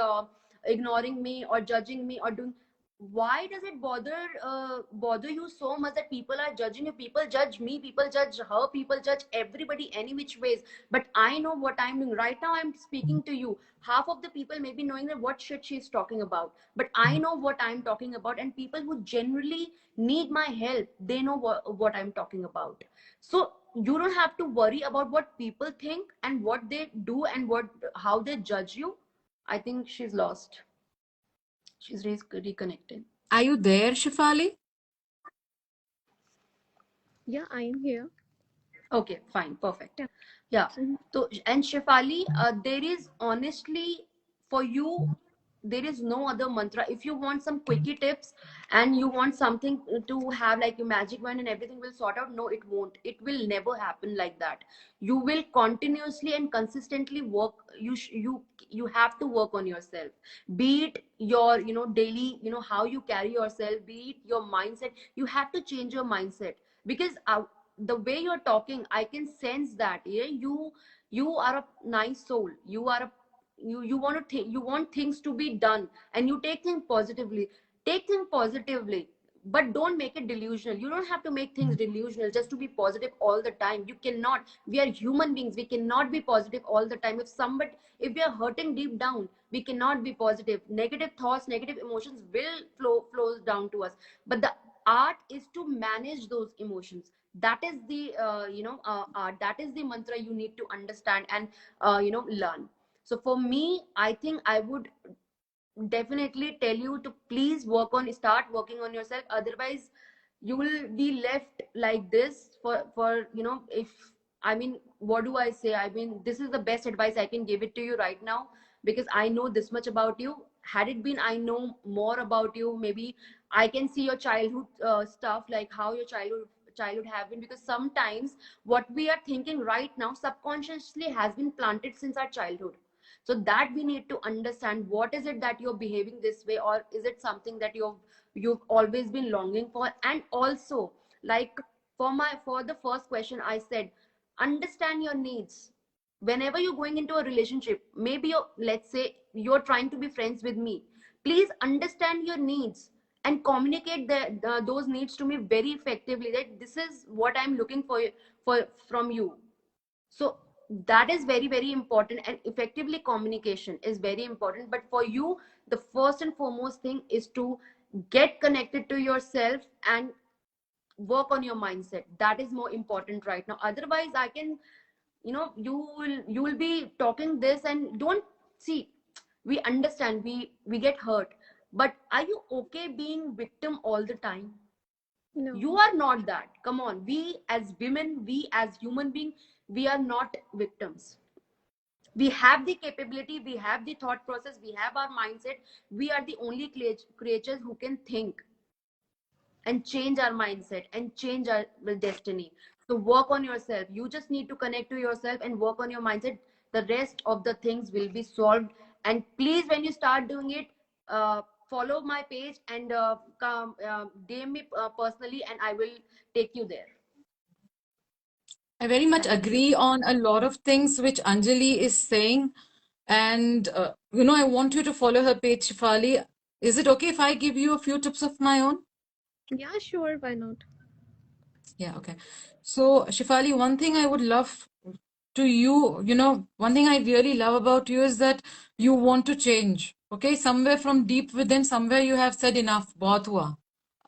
[SPEAKER 2] ignoring me or judging me or doing. Why does it bother you so much that people are judging you? People judge me, people judge her, people judge everybody any which ways. But I know what I'm doing right now. I'm speaking to you. Half of the people may be knowing that what shit she's talking about, but I know what I'm talking about, and people who generally need my help, they know what I'm talking about. So you don't have to worry about what people think and what they do and how they judge you. I think she's lost. She's reconnected.
[SPEAKER 1] Are you there, Shefali?
[SPEAKER 3] Yeah, I am here.
[SPEAKER 2] Okay, fine, perfect.
[SPEAKER 3] Yeah.
[SPEAKER 2] Yeah.
[SPEAKER 3] Mhm.
[SPEAKER 2] So, and Shefali, there is honestly for you, there is no other mantra. If you want some quickie tips and you want something to have like a magic wand and everything will sort out, no, it won't. It will never happen like that. You will continuously and consistently work. You have to work on yourself. Be it your daily how you carry yourself. Be it your mindset. You have to change your mindset, because the way you're talking, I can sense that, yeah, you are a nice soul. You are a you want to think, you want things to be done, and you take things positively. Take things positively, but don't make it delusional. You don't have to make things delusional just to be positive all the time. You cannot. We are human beings. We cannot be positive all the time. If we are hurting deep down, we cannot be positive. Negative thoughts, negative emotions will flows down to us. But the art is to manage those emotions. That is the art. That is the mantra you need to understand and learn. So for me, I think I would definitely tell you to please start working on yourself. Otherwise you will be left like this for if, I mean, what do I say, I mean, this is the best advice I can give it to you right now, because I know this much about you. Had it been I know more about you, maybe I can see your childhood stuff, like how your childhood have been, because sometimes what we are thinking right now subconsciously has been planted since our childhood. So that we need to understand, what is it that you're behaving this way, or is it something that you've always been longing for. And also, like, for the first question I said, understand your needs. Whenever you're going into a relationship, maybe let's say you're trying to be friends with me, please understand your needs and communicate those needs to me very effectively, that this is what I'm looking for from you. So that is very very important, and effectively communication is very important. But for you, the first and foremost thing is to get connected to yourself and work on your mindset. That is more important right now. Otherwise I can, you will be talking this and don't see. We understand, we get hurt, but are you okay being victim all the time?
[SPEAKER 3] No.
[SPEAKER 2] You are not that. Come on, we as women, we as human being, we are not victims. We have the capability, we have the thought process, we have our mindset. We are the only creatures who can think and change our mindset and change our destiny. So work on yourself. You just need to connect to yourself and work on your mindset. The rest of the things will be solved. And please, when you start doing it, follow my page and come DM me personally, and I will take you there.
[SPEAKER 1] I very much
[SPEAKER 2] Thank you.
[SPEAKER 1] agree on a lot of things which Anjali is saying. And, I want you to follow her page, Shefali. Is it okay if I give you a few tips of my own?
[SPEAKER 3] Yeah, sure, why not?
[SPEAKER 1] Yeah, okay. So, Shefali, one thing I would love to you, one thing I really love about you is that you want to change. Okay, somewhere from deep within, somewhere you have said enough, बहुत हुआ,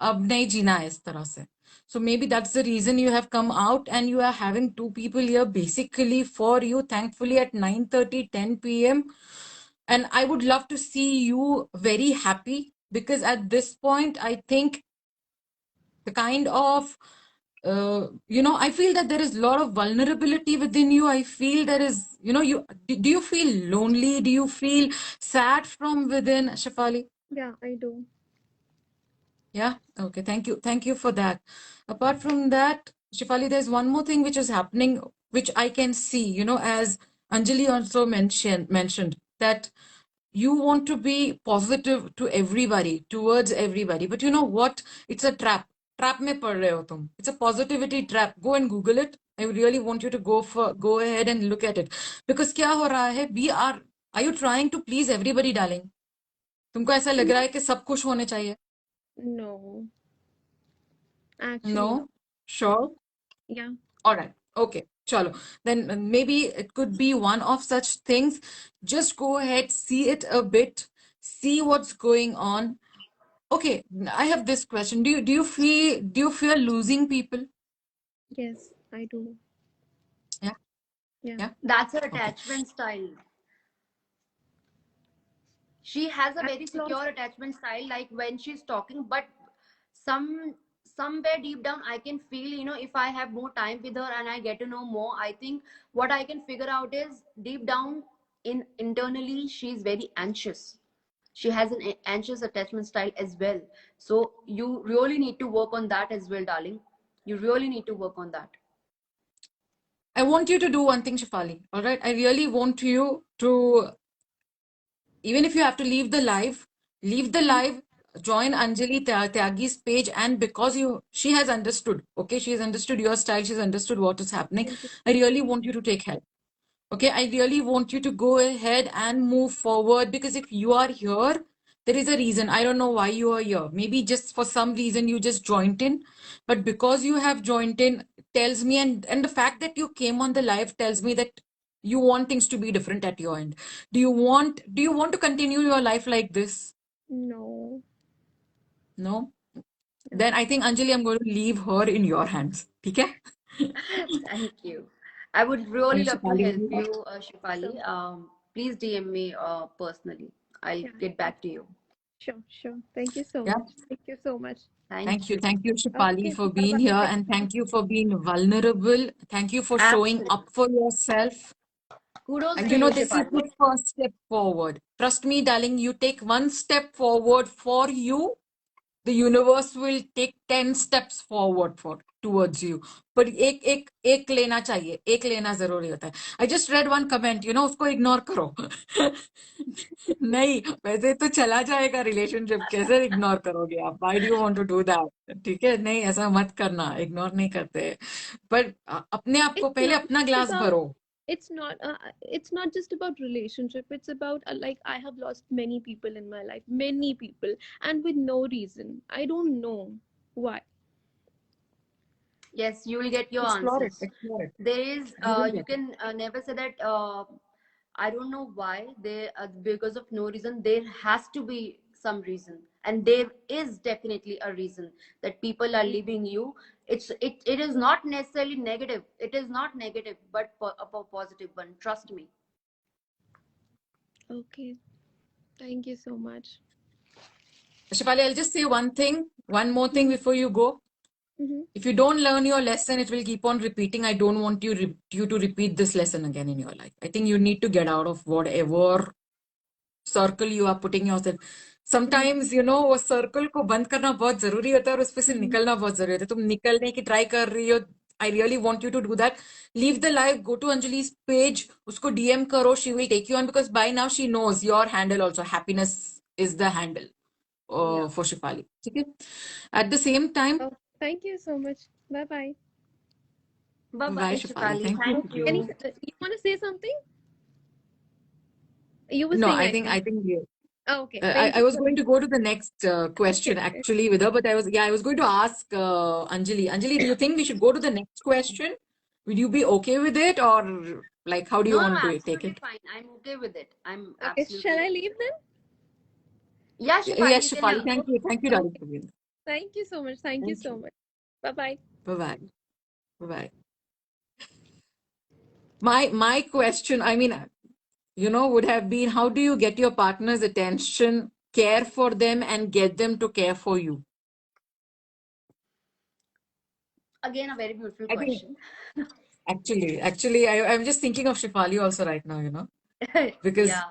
[SPEAKER 1] अब नहीं जीना है इस तरह से. So maybe that's the reason you have come out and you are having two people here basically for you, thankfully at 9:30, 10 p.m. And I would love to see you very happy because at this point, I think the kind of I feel that there is a lot of vulnerability within you. I feel there is, do you feel lonely? Do you feel sad from within, Shefali?
[SPEAKER 3] Yeah, I do.
[SPEAKER 1] Yeah. Okay. Thank you. Thank you for that. Apart from that, Shefali, there's one more thing which is happening, which I can see, as Anjali also mentioned that you want to be positive to everybody, towards everybody. But you know what? It's a trap. Trap में पड़ रहे हो तुम. It's a positivity trap. Go and Google it. I really want you to go ahead and look at it. Because क्या हो रहा है? Are you trying to please everybody, darling? तुमको ऐसा लग रहा है कि सब खुश होने चाहिए?
[SPEAKER 3] No, actually
[SPEAKER 1] No?
[SPEAKER 3] not.
[SPEAKER 1] Sure?
[SPEAKER 3] Yeah.
[SPEAKER 1] All right. Okay. Chalo. Then maybe it could be one of such things. Just go ahead, see it a bit, see what's going on. Okay, I have this question. Do you fear losing people?
[SPEAKER 3] Yes, I do.
[SPEAKER 1] Yeah,
[SPEAKER 3] Yeah.
[SPEAKER 1] yeah.
[SPEAKER 2] That's her
[SPEAKER 1] Okay.
[SPEAKER 2] attachment style. She has a
[SPEAKER 3] I
[SPEAKER 2] very
[SPEAKER 3] have a lot of
[SPEAKER 2] secure attachment style, like when she's talking. But somewhere deep down I can feel, if I have more time with her and I get to know more, I think what I can figure out is, deep down in internally, she's very anxious. She has an anxious attachment style as well. So you really need to work on that as well, darling. You really need to work on that.
[SPEAKER 1] I want you to do one thing, Shafali. All right. I really want you to, even if you have to leave the live, join Anjali Tyagi's page, and because she has understood, okay, she has understood your style, she's understood what is happening.
[SPEAKER 3] thank you.
[SPEAKER 1] I really want you to take help. Okay, I really want you to go ahead and move forward because if you are here, there is a reason. I don't know why you are here. Maybe just for some reason you just joined in, but because you have joined in, tells me, and the fact that you came on the live tells me that you want things to be different at your end. Do you want to continue your life like this?
[SPEAKER 3] No.
[SPEAKER 1] No? Then
[SPEAKER 3] No.
[SPEAKER 1] I think Anjali, I'm going to leave her in your hands. Okay?
[SPEAKER 2] Thank you. I would really love to
[SPEAKER 1] Shefali,
[SPEAKER 2] help you,
[SPEAKER 3] So
[SPEAKER 2] Shifali. Please DM me personally. I'll
[SPEAKER 3] Yeah.
[SPEAKER 2] get back to you.
[SPEAKER 3] Sure, sure. Thank you so
[SPEAKER 1] Yeah.
[SPEAKER 3] much. Thank you so much.
[SPEAKER 2] Thank you.
[SPEAKER 1] Thank you, Shefali,
[SPEAKER 3] Okay,
[SPEAKER 1] for
[SPEAKER 3] bye
[SPEAKER 1] being
[SPEAKER 3] bye.
[SPEAKER 1] here,
[SPEAKER 3] Thank
[SPEAKER 1] and thank you for being vulnerable. Thank you for showing
[SPEAKER 2] Absolutely.
[SPEAKER 1] up for yourself.
[SPEAKER 2] Kudos
[SPEAKER 1] And
[SPEAKER 2] to
[SPEAKER 1] you know,
[SPEAKER 2] you,
[SPEAKER 1] this is
[SPEAKER 2] Shefali.
[SPEAKER 1] the first step forward. Trust me, darling, you take one step forward for you, the universe will take 10 steps forward for towards you. But एक लेना चाहिए, एक लेना जरूरी होता है. I just read one comment, you know, उसको ignore करो. नहीं, वैसे तो चला जाएगा रिलेशनशिप, कैसे इग्नोर करोगे आप? Why do you want to do that? ठीक है, नहीं ऐसा मत करना, इग्नोर नहीं करते. पर अपने आप को
[SPEAKER 3] It's
[SPEAKER 1] पहले
[SPEAKER 3] not
[SPEAKER 1] अपना
[SPEAKER 3] just
[SPEAKER 1] ग्लास
[SPEAKER 3] about
[SPEAKER 1] भरो.
[SPEAKER 3] it's not just about relationship. It's about like I have lost many people in my life, many people, and with no reason. I don't know why.
[SPEAKER 2] Yes, you will get your
[SPEAKER 1] Explore it,
[SPEAKER 2] answers.
[SPEAKER 1] explore it.
[SPEAKER 2] There is,
[SPEAKER 1] You will
[SPEAKER 2] you
[SPEAKER 1] get it.
[SPEAKER 2] can never say that, I don't know why. They, because of no reason. There has to be some reason. And there is definitely a reason that people are leaving you. It is not necessarily negative. It is not negative, but a positive one. Trust me.
[SPEAKER 3] Okay, thank you so much.
[SPEAKER 1] Shefali, I'll just say one more thing
[SPEAKER 3] Mm-hmm.
[SPEAKER 1] before you go.
[SPEAKER 3] Mm-hmm.
[SPEAKER 1] If you don't learn your lesson, it will keep on repeating. I don't want you to repeat this lesson again in your life. I think you need to get out of whatever circle you are putting yourself. Sometimes, you know, वो circle को बंद करना बहुत जरूरी होता है और उसपे से
[SPEAKER 3] Mm-hmm.
[SPEAKER 1] निकलना बहुत जरूरी होता है. तुम निकलने की try कर रही हो. I really want you to do that. Leave the live, go to Anjali's page, उसको DM करो, she will take you on because by now she knows your handle also. Happiness is the handle
[SPEAKER 2] Yeah.
[SPEAKER 1] for Shefali. Okay? At the same time,
[SPEAKER 3] Oh, thank you so much. Bye bye.
[SPEAKER 2] Bye
[SPEAKER 1] bye,
[SPEAKER 2] bye,
[SPEAKER 1] Shefali.
[SPEAKER 2] Shefali.
[SPEAKER 1] Thank you
[SPEAKER 2] Thank
[SPEAKER 1] for being.
[SPEAKER 3] Any,
[SPEAKER 2] you.
[SPEAKER 3] you want to say something? You were
[SPEAKER 1] No,
[SPEAKER 3] saying,
[SPEAKER 1] I
[SPEAKER 3] I
[SPEAKER 1] think
[SPEAKER 3] think.
[SPEAKER 1] you.
[SPEAKER 3] Oh, okay.
[SPEAKER 1] I,
[SPEAKER 3] Thank
[SPEAKER 1] I
[SPEAKER 3] you
[SPEAKER 1] was
[SPEAKER 3] so
[SPEAKER 1] going
[SPEAKER 3] much.
[SPEAKER 1] to go to the next
[SPEAKER 3] Okay,
[SPEAKER 1] question
[SPEAKER 3] okay.
[SPEAKER 1] actually with her, but I was going to ask Anjali. Anjali, do you think we should go to the next question? Will you be okay with it, or like how do you
[SPEAKER 2] No, no,
[SPEAKER 1] want to take
[SPEAKER 2] absolutely
[SPEAKER 1] it?
[SPEAKER 2] fine. I'm okay with it. I'm
[SPEAKER 3] Okay, shall
[SPEAKER 2] absolutely
[SPEAKER 3] I
[SPEAKER 2] okay
[SPEAKER 3] leave
[SPEAKER 2] with
[SPEAKER 3] then?
[SPEAKER 2] it. Yeah, Shefali,
[SPEAKER 1] Yes,
[SPEAKER 2] you can
[SPEAKER 1] Shefali,
[SPEAKER 2] leave.
[SPEAKER 1] thank you, darling,
[SPEAKER 3] Okay.
[SPEAKER 1] for being.
[SPEAKER 3] Thank you so much. Thank you
[SPEAKER 1] Thank
[SPEAKER 3] so
[SPEAKER 1] you.
[SPEAKER 3] much. Bye bye.
[SPEAKER 1] Bye bye. Bye bye. My question, I mean, you know, would have been how do you get your partner's attention, care for them, and get them to care for you?
[SPEAKER 2] Again, a very beautiful
[SPEAKER 1] I think
[SPEAKER 2] question.
[SPEAKER 1] actually, I'm just thinking of Shefali also right now, you know, because
[SPEAKER 2] Yeah.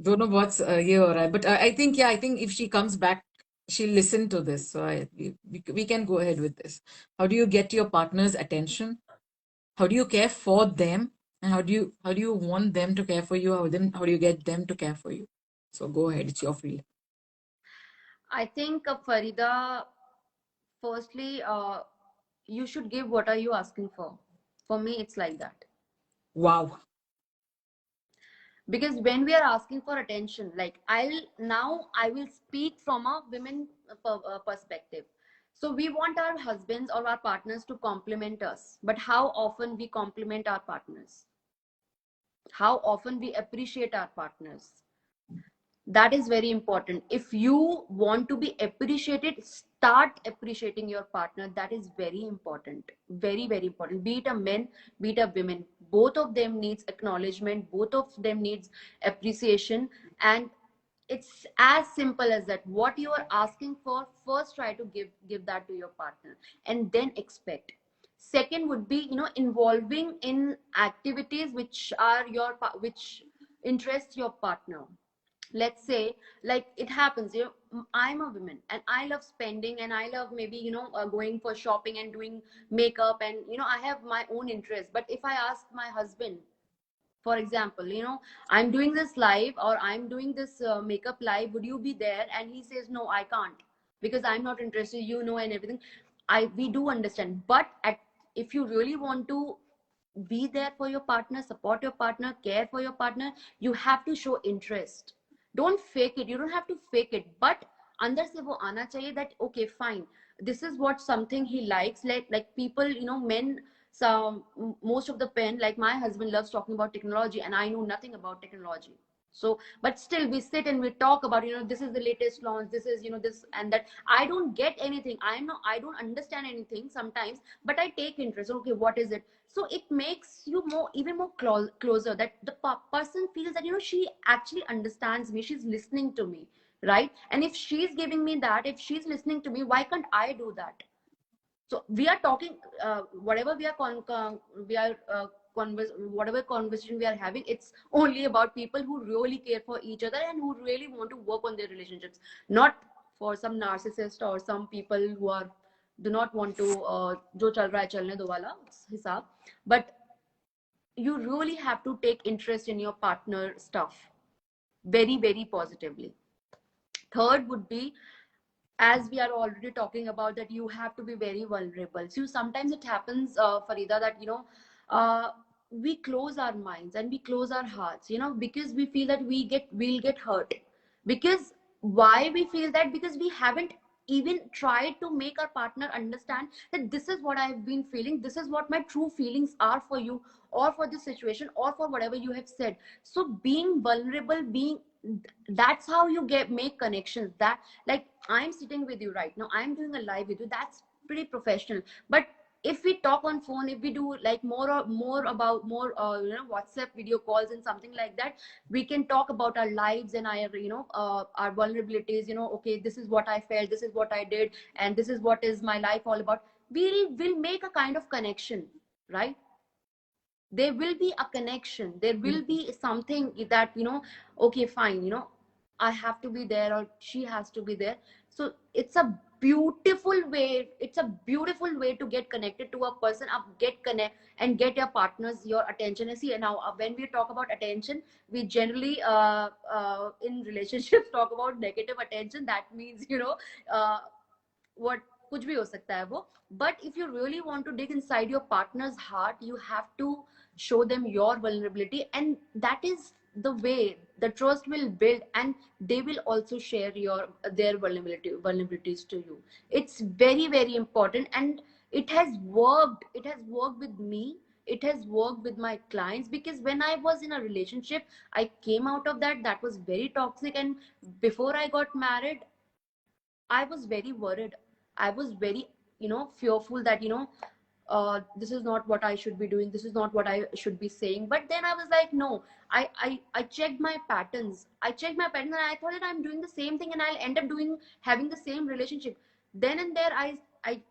[SPEAKER 1] don't know what's ये हो रहा है. But I think, yeah, I think if she comes back, she'll listen to this. So we can go ahead with this. How do you get your partner's attention? How do you care for them? And how do you want them to care for you? How do you get them to care for you? So go ahead, it's your field.
[SPEAKER 2] I think, Farida, firstly, you should give what are you asking for. For me, it's like that.
[SPEAKER 1] Wow.
[SPEAKER 2] Because when we are asking for attention, like I will speak from a women perspective. So we want our husbands or our partners to compliment us. But how often we compliment our partners? How often we appreciate our partners? That is very important. If you want to be appreciated, start appreciating your partner. That is very important, very very important. Be it a man, be it a woman, both of them needs acknowledgement, both of them needs appreciation. And it's as simple as that. What you are asking for, first try to give that to your partner, and then expect. Second would be, involving in activities which are which interest your partner. Let's say, like, it happens, I'm a woman and I love spending, and I love maybe, going for shopping and doing makeup, and I have my own interest. But if I ask my husband, for example, I'm doing this live, or I'm doing this makeup live, would you be there? And he says, no, I can't, because I'm not interested, and everything. We do understand, but if you really want to be there for your partner, support your partner, care for your partner, you have to show interest. Don't fake it. You don't have to fake it, but अंदर से वो आना चाहिए that okay, fine, this is what something he likes. Like people, men, some most of the pen, like my husband loves talking about technology, and I know nothing about technology. So but still we sit and we talk about, this is the latest launch, this is, this and that. I don't get anything, I don't understand anything sometimes, but I take interest. Okay, what is it? So it makes you more, even more closer, that the person feels that, she actually understands me, she's listening to me, right? And if she's giving me that, if she's listening to me, why can't I do that? So we are talking, whatever we are we are whatever conversation we are having, it's only about people who really care for each other and who really want to work on their relationships, not for some narcissist or some people who are do not want to jo chal raha hai chalne do wala hisab. But you really have to take interest in your partner stuff very, very positively. Third would be, as we are already talking about, that you have to be very vulnerable. So sometimes it happens, Farida, that uh, we close our minds and we close our hearts, because we feel that we'll get hurt. Because why we feel that? Because we haven't even tried to make our partner understand that this is what I've been feeling, this is what my true feelings are for you, or for this situation, or for whatever you have said. So being vulnerable, being, that's how you get make connections. That, like, I'm sitting with you right now, I'm doing a live with you, that's pretty professional. But if we talk on phone, if we do like more about more WhatsApp video calls and something like that, we can talk about our lives and our our vulnerabilities. Okay, this is what I felt, this is what I did, and this is what is my life all about. We'll make a kind of connection, right? There will be a connection, there will be something that, okay, fine, I have to be there, or she has to be there. So it's a beautiful way, it's a beautiful way to get connected to a person, get connect and get your partners your attention. And see, now when we talk about attention, we generally in relationships talk about negative attention. That means, uh, what कुछ भी हो सकता है वो. But if you really want to dig inside your partner's heart, you have to show them your vulnerability, and that is the way the trust will build, and they will also share their vulnerabilities to you. It's very, very important, and it has worked with me, it has worked with my clients. Because when I was in a relationship, I came out of that was very toxic, and before I got married, I was very worried. I was very, fearful that, this is not what I should be doing. This is not what I should be saying. But then I was like, no, I checked my patterns. I checked my patterns, and I thought that I'm doing the same thing and I'll end up having the same relationship. Then and there, I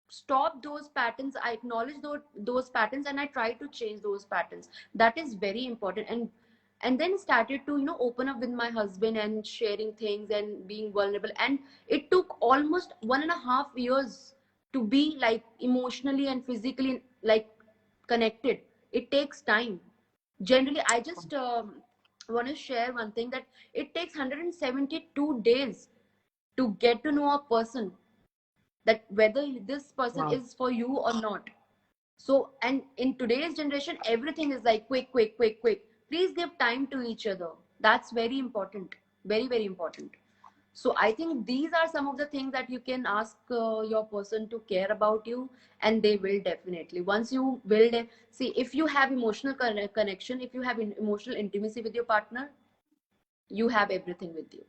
[SPEAKER 2] stopped those patterns. I acknowledged those patterns, and I tried to change those patterns. That is very important. And then started to, open up with my husband and sharing things and being vulnerable. And it took almost 1.5 years to be like emotionally and physically like connected. It takes time. Generally, I just want to share one thing, that it takes 172 days to get to know a person, that whether this person
[SPEAKER 1] Wow.
[SPEAKER 2] is for you or not. So, and in today's generation, everything is like quick, quick, quick, quick. Please give time to each other. That's very important. Very, very important. So I think these are some of the things that you can ask your person to care about you, and they will definitely. Once you build it, see, if you have emotional connection, if you have emotional intimacy with your partner, you have everything with you.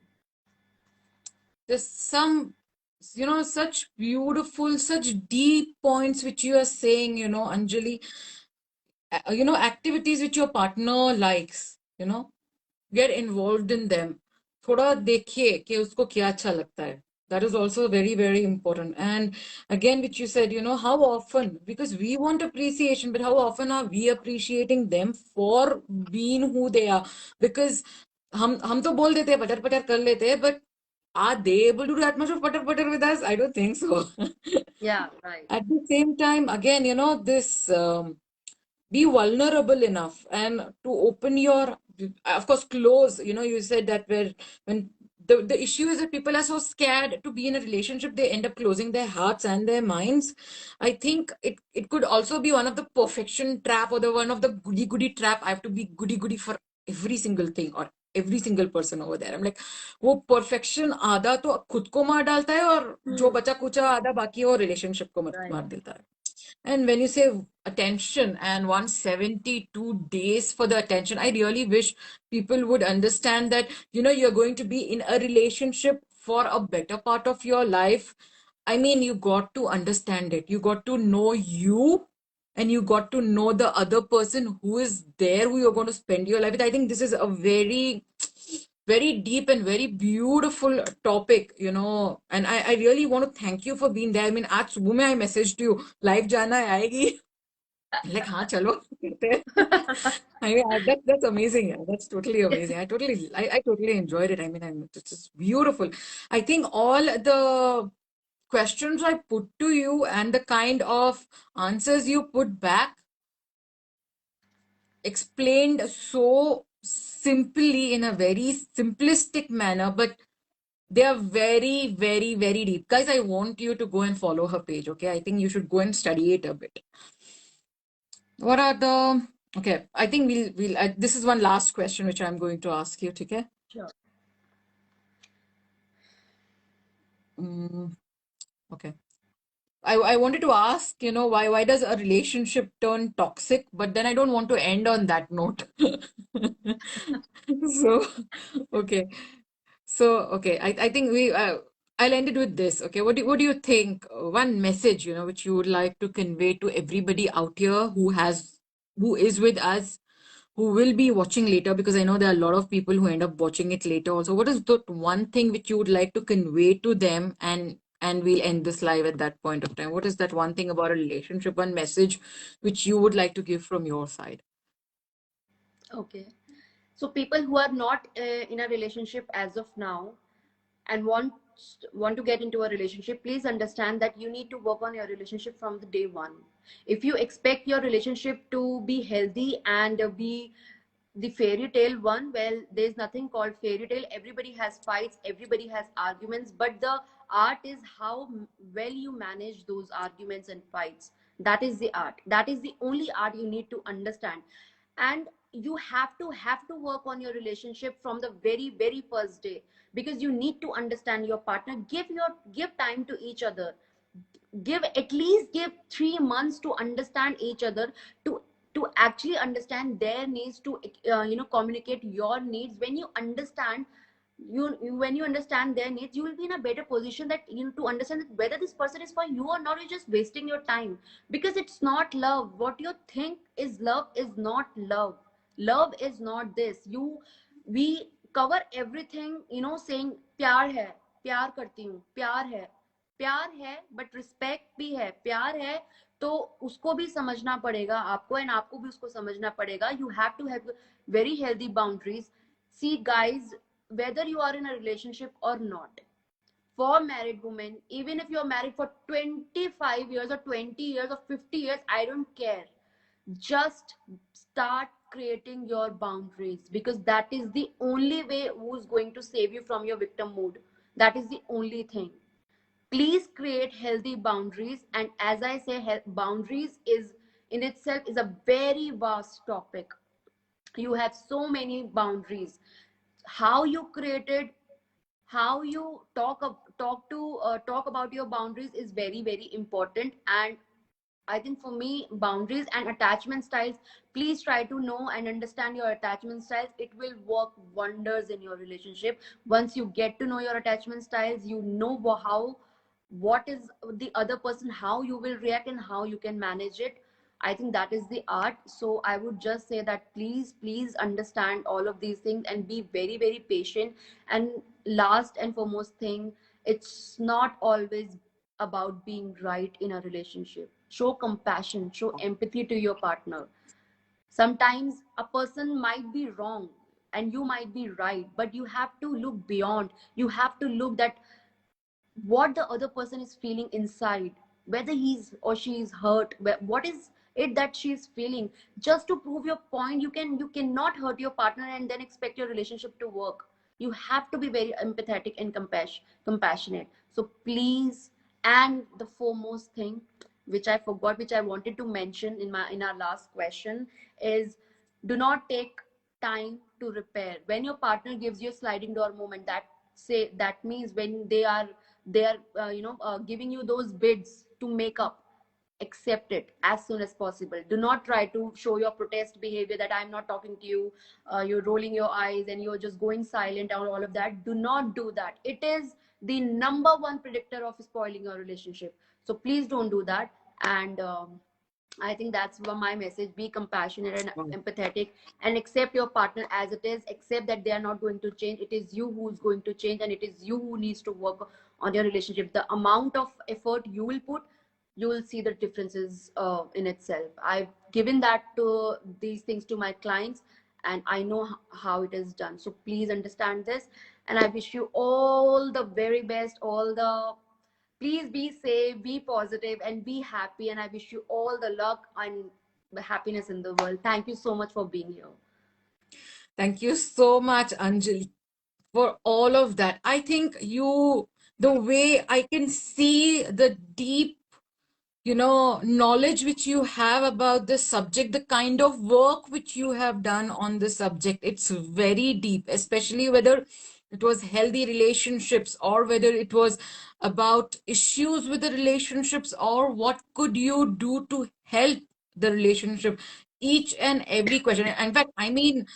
[SPEAKER 1] There's some, such beautiful, such deep points which you are saying, Anjali. Activities which your partner likes, get involved in them. थोड़ा देखिए कि उसको क्या अच्छा लगता है. That is also very, very important. And again, which you said, how often, because we want appreciation, but how often are we appreciating them for being who they are? Because हम तो बोल देते हैं पटर पटर कर लेते हैं, but are they able to do that much of putter putter with us? I don't think so.
[SPEAKER 2] Yeah, right.
[SPEAKER 1] At the same time, again, this be vulnerable enough and to open your, of course, close. You said that when the issue is that people are so scared to be in a relationship, they end up closing their hearts and their minds. I think it could also be one of the perfection trap, or the one of the goody goody trap. I have to be goody goody for every single thing or every single person over there. I'm like, वो perfection आधा तो खुद को मार डालता है, और जो
[SPEAKER 2] Hmm.
[SPEAKER 1] बचा कुचा आधा बाकी है वो relationship को मार
[SPEAKER 2] Right.
[SPEAKER 1] मार देता है. And when you say attention and 172 days for the attention, I really wish people would understand that, you're going to be in a relationship for a better part of your life. I mean, you got to understand it. You got to know you, and you got to know the other person who is there, who you're going to spend your life with. I think this is a very, very deep and very beautiful topic, and I really want to thank you for being there. I mean, आज सुबह में I messaged you, live जाना है आएगी? Like, हाँ चलो करते हैं. I mean, that's amazing. Yeah. That's totally amazing. I totally enjoyed it. I mean, it's just beautiful. I think all the questions I put to you and the kind of answers you put back explained so simply in a very simplistic manner, but they are very, very, very deep. Guys, I want you to go and follow her page, okay? I think you should go and study it a bit. What are the... Okay, I think this is one last question which I'm going to ask you, okay?
[SPEAKER 2] Sure.
[SPEAKER 1] Okay. I wanted to ask, why does a relationship turn toxic? But then I don't want to end on that note. So, okay. So, okay, I think I'll end it with this. Okay, what do you think? One message, which you would like to convey to everybody out here who is with us, who will be watching later, because I know there are a lot of people who end up watching it later also. What is the one thing which you would like to convey to them, and we'll end this live at that point of time? What is that one thing about a relationship, one message which you would like to give from your side?
[SPEAKER 2] Okay. So people who are not in a relationship as of now and want to get into a relationship, please understand that you need to work on your relationship from the day one. If you expect your relationship to be healthy and be the fairy tale one, well, there's nothing called fairy tale. Everybody has fights, everybody has arguments, but the art is how well you manage those arguments and fights. That is the art. That is the only art you need to understand. And you have to work on your relationship from the very very first day, because you need to understand your partner. Give time to each other. Give 3 months to understand each other, to actually understand their needs, to communicate your needs. When you understand, when you understand their needs, you will be in a better position that to understand that whether this person is for you or not. You're just wasting your time, because it's not love. What you think is love is not love. Love is not this. We cover everything, saying प्यार है, प्यार करती हूँ, प्यार है, but respect भी है. प्यार है तो उसको भी समझना पड़ेगा आपको, एंड आपको भी उसको समझना पड़ेगा. You have to have very healthy boundaries. See guys, whether you are in a relationship or not, for married women, even if you're married for 25 years or 20 years or 50 years, I don't care. Just start creating your boundaries, because that is the only way who's going to save you from your victim mood. That is the only thing. Please create healthy boundaries. And as I say, boundaries is in itself is a very vast topic. You have so many boundaries. How you created, how you talk about your boundaries is very very important. And I think for me, boundaries and attachment styles, please try to know and understand your attachment styles. It will work wonders in your relationship. Once you get to know your attachment styles, you know how, what is the other person, how you will react, and how you can manage it. I think that is the art. So I would just say that please understand all of these things and be very very patient. And last and foremost thing, it's not always about being right in a relationship. Show compassion, show empathy to your partner. Sometimes a person might be wrong and you might be right, but you have to look beyond. You have to look that what the other person is feeling inside, whether he's or she is hurt, what is it that she's feeling. Just to prove your point, you cannot hurt your partner and then expect your relationship to work. You have to be very empathetic and compassionate. So please, and the foremost thing which I forgot, which I wanted to mention in our last question, is do not take time to repair. When your partner gives you a sliding door moment, that means when they are giving you those bids to make up, accept it as soon as possible. Do not try to show your protest behavior that I'm not talking to you, you're rolling your eyes and you're just going silent or all of that. Do not do that. It is the number one predictor of spoiling your relationship. So please don't do that. And I think that's my message. Be compassionate and empathetic and accept your partner as it is. Accept that they are not going to change. It is you who's going to change, and it is you who needs to work on your relationship. The amount of effort you will put, you will see the differences in itself. I've given that to these things to my clients, and I know how it is done. So please understand this, and I wish you all the very best, all the please be safe, be positive, and be happy. And I wish you all the luck and the happiness in the world. Thank you so much for being here.
[SPEAKER 1] Thank you so much, Anjali, for all of that. I think the way I can see the deep, knowledge which you have about this subject, the kind of work which you have done on this subject, it's very deep, especially whether it was healthy relationships or whether it was about issues with the relationships or what could you do to help the relationship. Each and every question. In fact, I mean,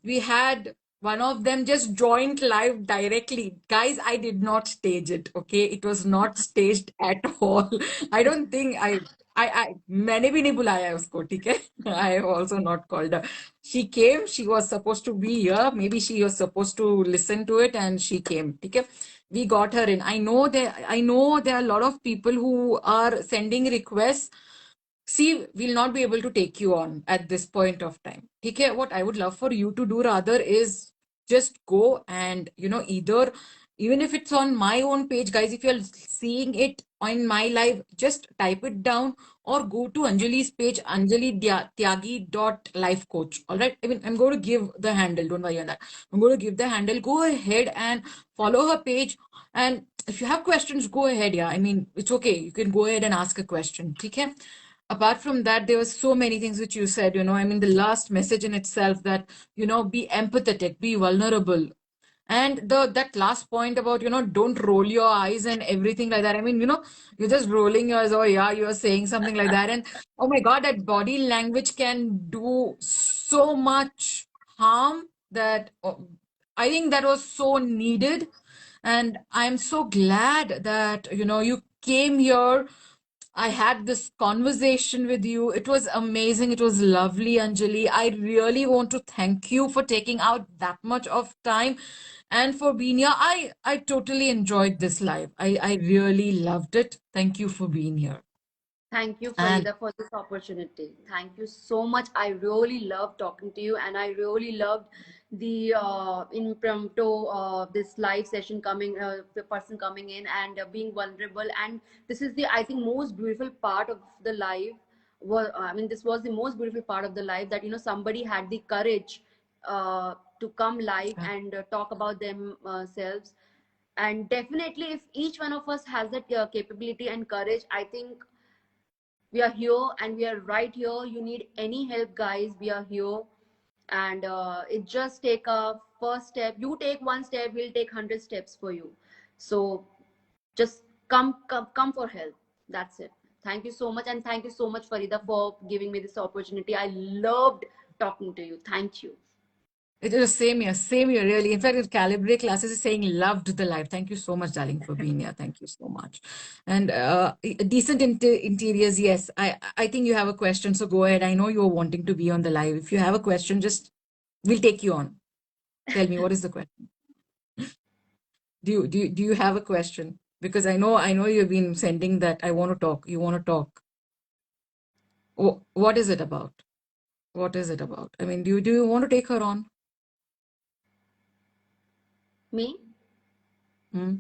[SPEAKER 1] we had one of them just joined live directly. Guys, I did not stage it, okay? It was not staged at all. I don't think I मैंने भी नहीं बुलाया उसको, ठीक है? I have also not called her. She came, she was supposed to be here. Maybe she was supposed to listen to it and she came, ठीक है? We got her in. I know there are a lot of people who are sending requests. See, we'll not be able to take you on at this point of time. Okay, what I would love for you to do rather is just go and, either, even if it's on my own page, guys, if you're seeing it on my live, just type it down or go to Anjali's page, Tyagi.life coach. All right. I mean, I'm going to give the handle. Don't worry on that. I'm going to give the handle. Go ahead and follow her page. And if you have questions, go ahead. Yeah. I mean, it's okay. You can go ahead and ask a question. Okay. Apart from that, there were so many things which you said, I mean, the last message in itself that, be empathetic, be vulnerable. And that last point about, don't roll your eyes and everything like that. I mean, you're just rolling your eyes, oh yeah, you're saying something like that. And oh my God, that body language can do so much harm that I think that was so needed. And I'm so glad that, you came here. I had this conversation with you. It was amazing. It was lovely, Anjali. I really want to thank you for taking out that much of time and for being here. I totally enjoyed this live. I really loved it. Thank you for being here.
[SPEAKER 2] Thank you,
[SPEAKER 1] And
[SPEAKER 2] Farida, for this opportunity. Thank you so much. I really loved talking to you, and I really loved the impromptu, this live session coming, the person coming in and being vulnerable. And this is the, I think, most beautiful part of the live. I mean, this was the most beautiful part of the live, that somebody had the courage to come live and talk about themselves. And definitely, if each one of us has that capability and courage, I think we are here and we are right here. You need any help, guys, we are here. And it just take a first step. You take one step, we'll take 100 steps for you. So just come for help. That's it. Thank you so much, and thank you so much, Farida, for giving me this opportunity. I loved talking to you. Thank you.
[SPEAKER 1] it is same here, really. In fact, in Calibre classes is saying loved the life. Thank you so much, darling, for being here. Thank you so much. And decent interiors, yes. I think you have a question, so go ahead. I know you're wanting to be on the live. If you have a question, just we'll take you on. Tell me, what is the question? Do you have a question? Because I know you've been sending that I want to talk. You want to talk. What is it about? What is it about? I mean, do you want to take her on?
[SPEAKER 2] Me?
[SPEAKER 1] Hmm?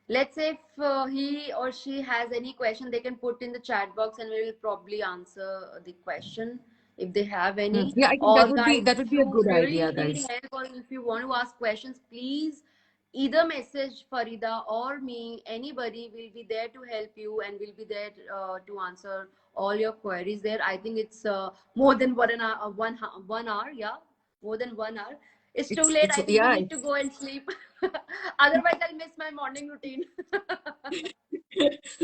[SPEAKER 2] Let's say if he or she has any question, they can put in the chat box and we will probably answer the question if they have
[SPEAKER 1] Hmm.
[SPEAKER 2] any.
[SPEAKER 1] Yeah, I think
[SPEAKER 2] Or
[SPEAKER 1] that would be
[SPEAKER 2] guys,
[SPEAKER 1] that
[SPEAKER 2] if
[SPEAKER 1] would be a
[SPEAKER 2] you
[SPEAKER 1] good idea,
[SPEAKER 2] really need
[SPEAKER 1] guys.
[SPEAKER 2] help or if you want to ask questions, please either message Farida or me. Anybody will be there to help you and will be there to answer all your queries there. I think it's more than 1 hour, 1 hour, yeah, more than 1 hour. It's too late.
[SPEAKER 1] It's
[SPEAKER 2] I think we
[SPEAKER 1] yeah,
[SPEAKER 2] need to go and sleep. Otherwise, I'll miss my morning routine.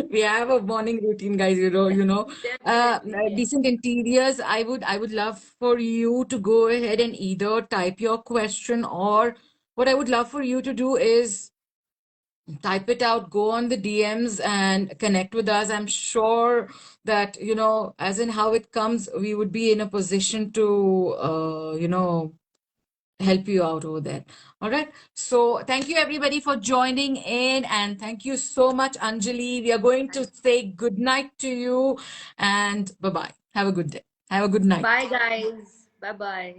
[SPEAKER 1] We have a morning routine, guys,
[SPEAKER 2] Definitely, yes.
[SPEAKER 1] decent interiors. I would love for you to go ahead and either type your question, or what I would love for you to do is type it out, go on the DMs and connect with us. I'm sure that, as in how it comes, we would be in a position to, help you out over there. All right. So thank you everybody for joining in, and thank you so much, Anjali. We are going to say good night to you, and bye bye. Have a good day. Have a good night.
[SPEAKER 2] Bye, guys. Bye bye.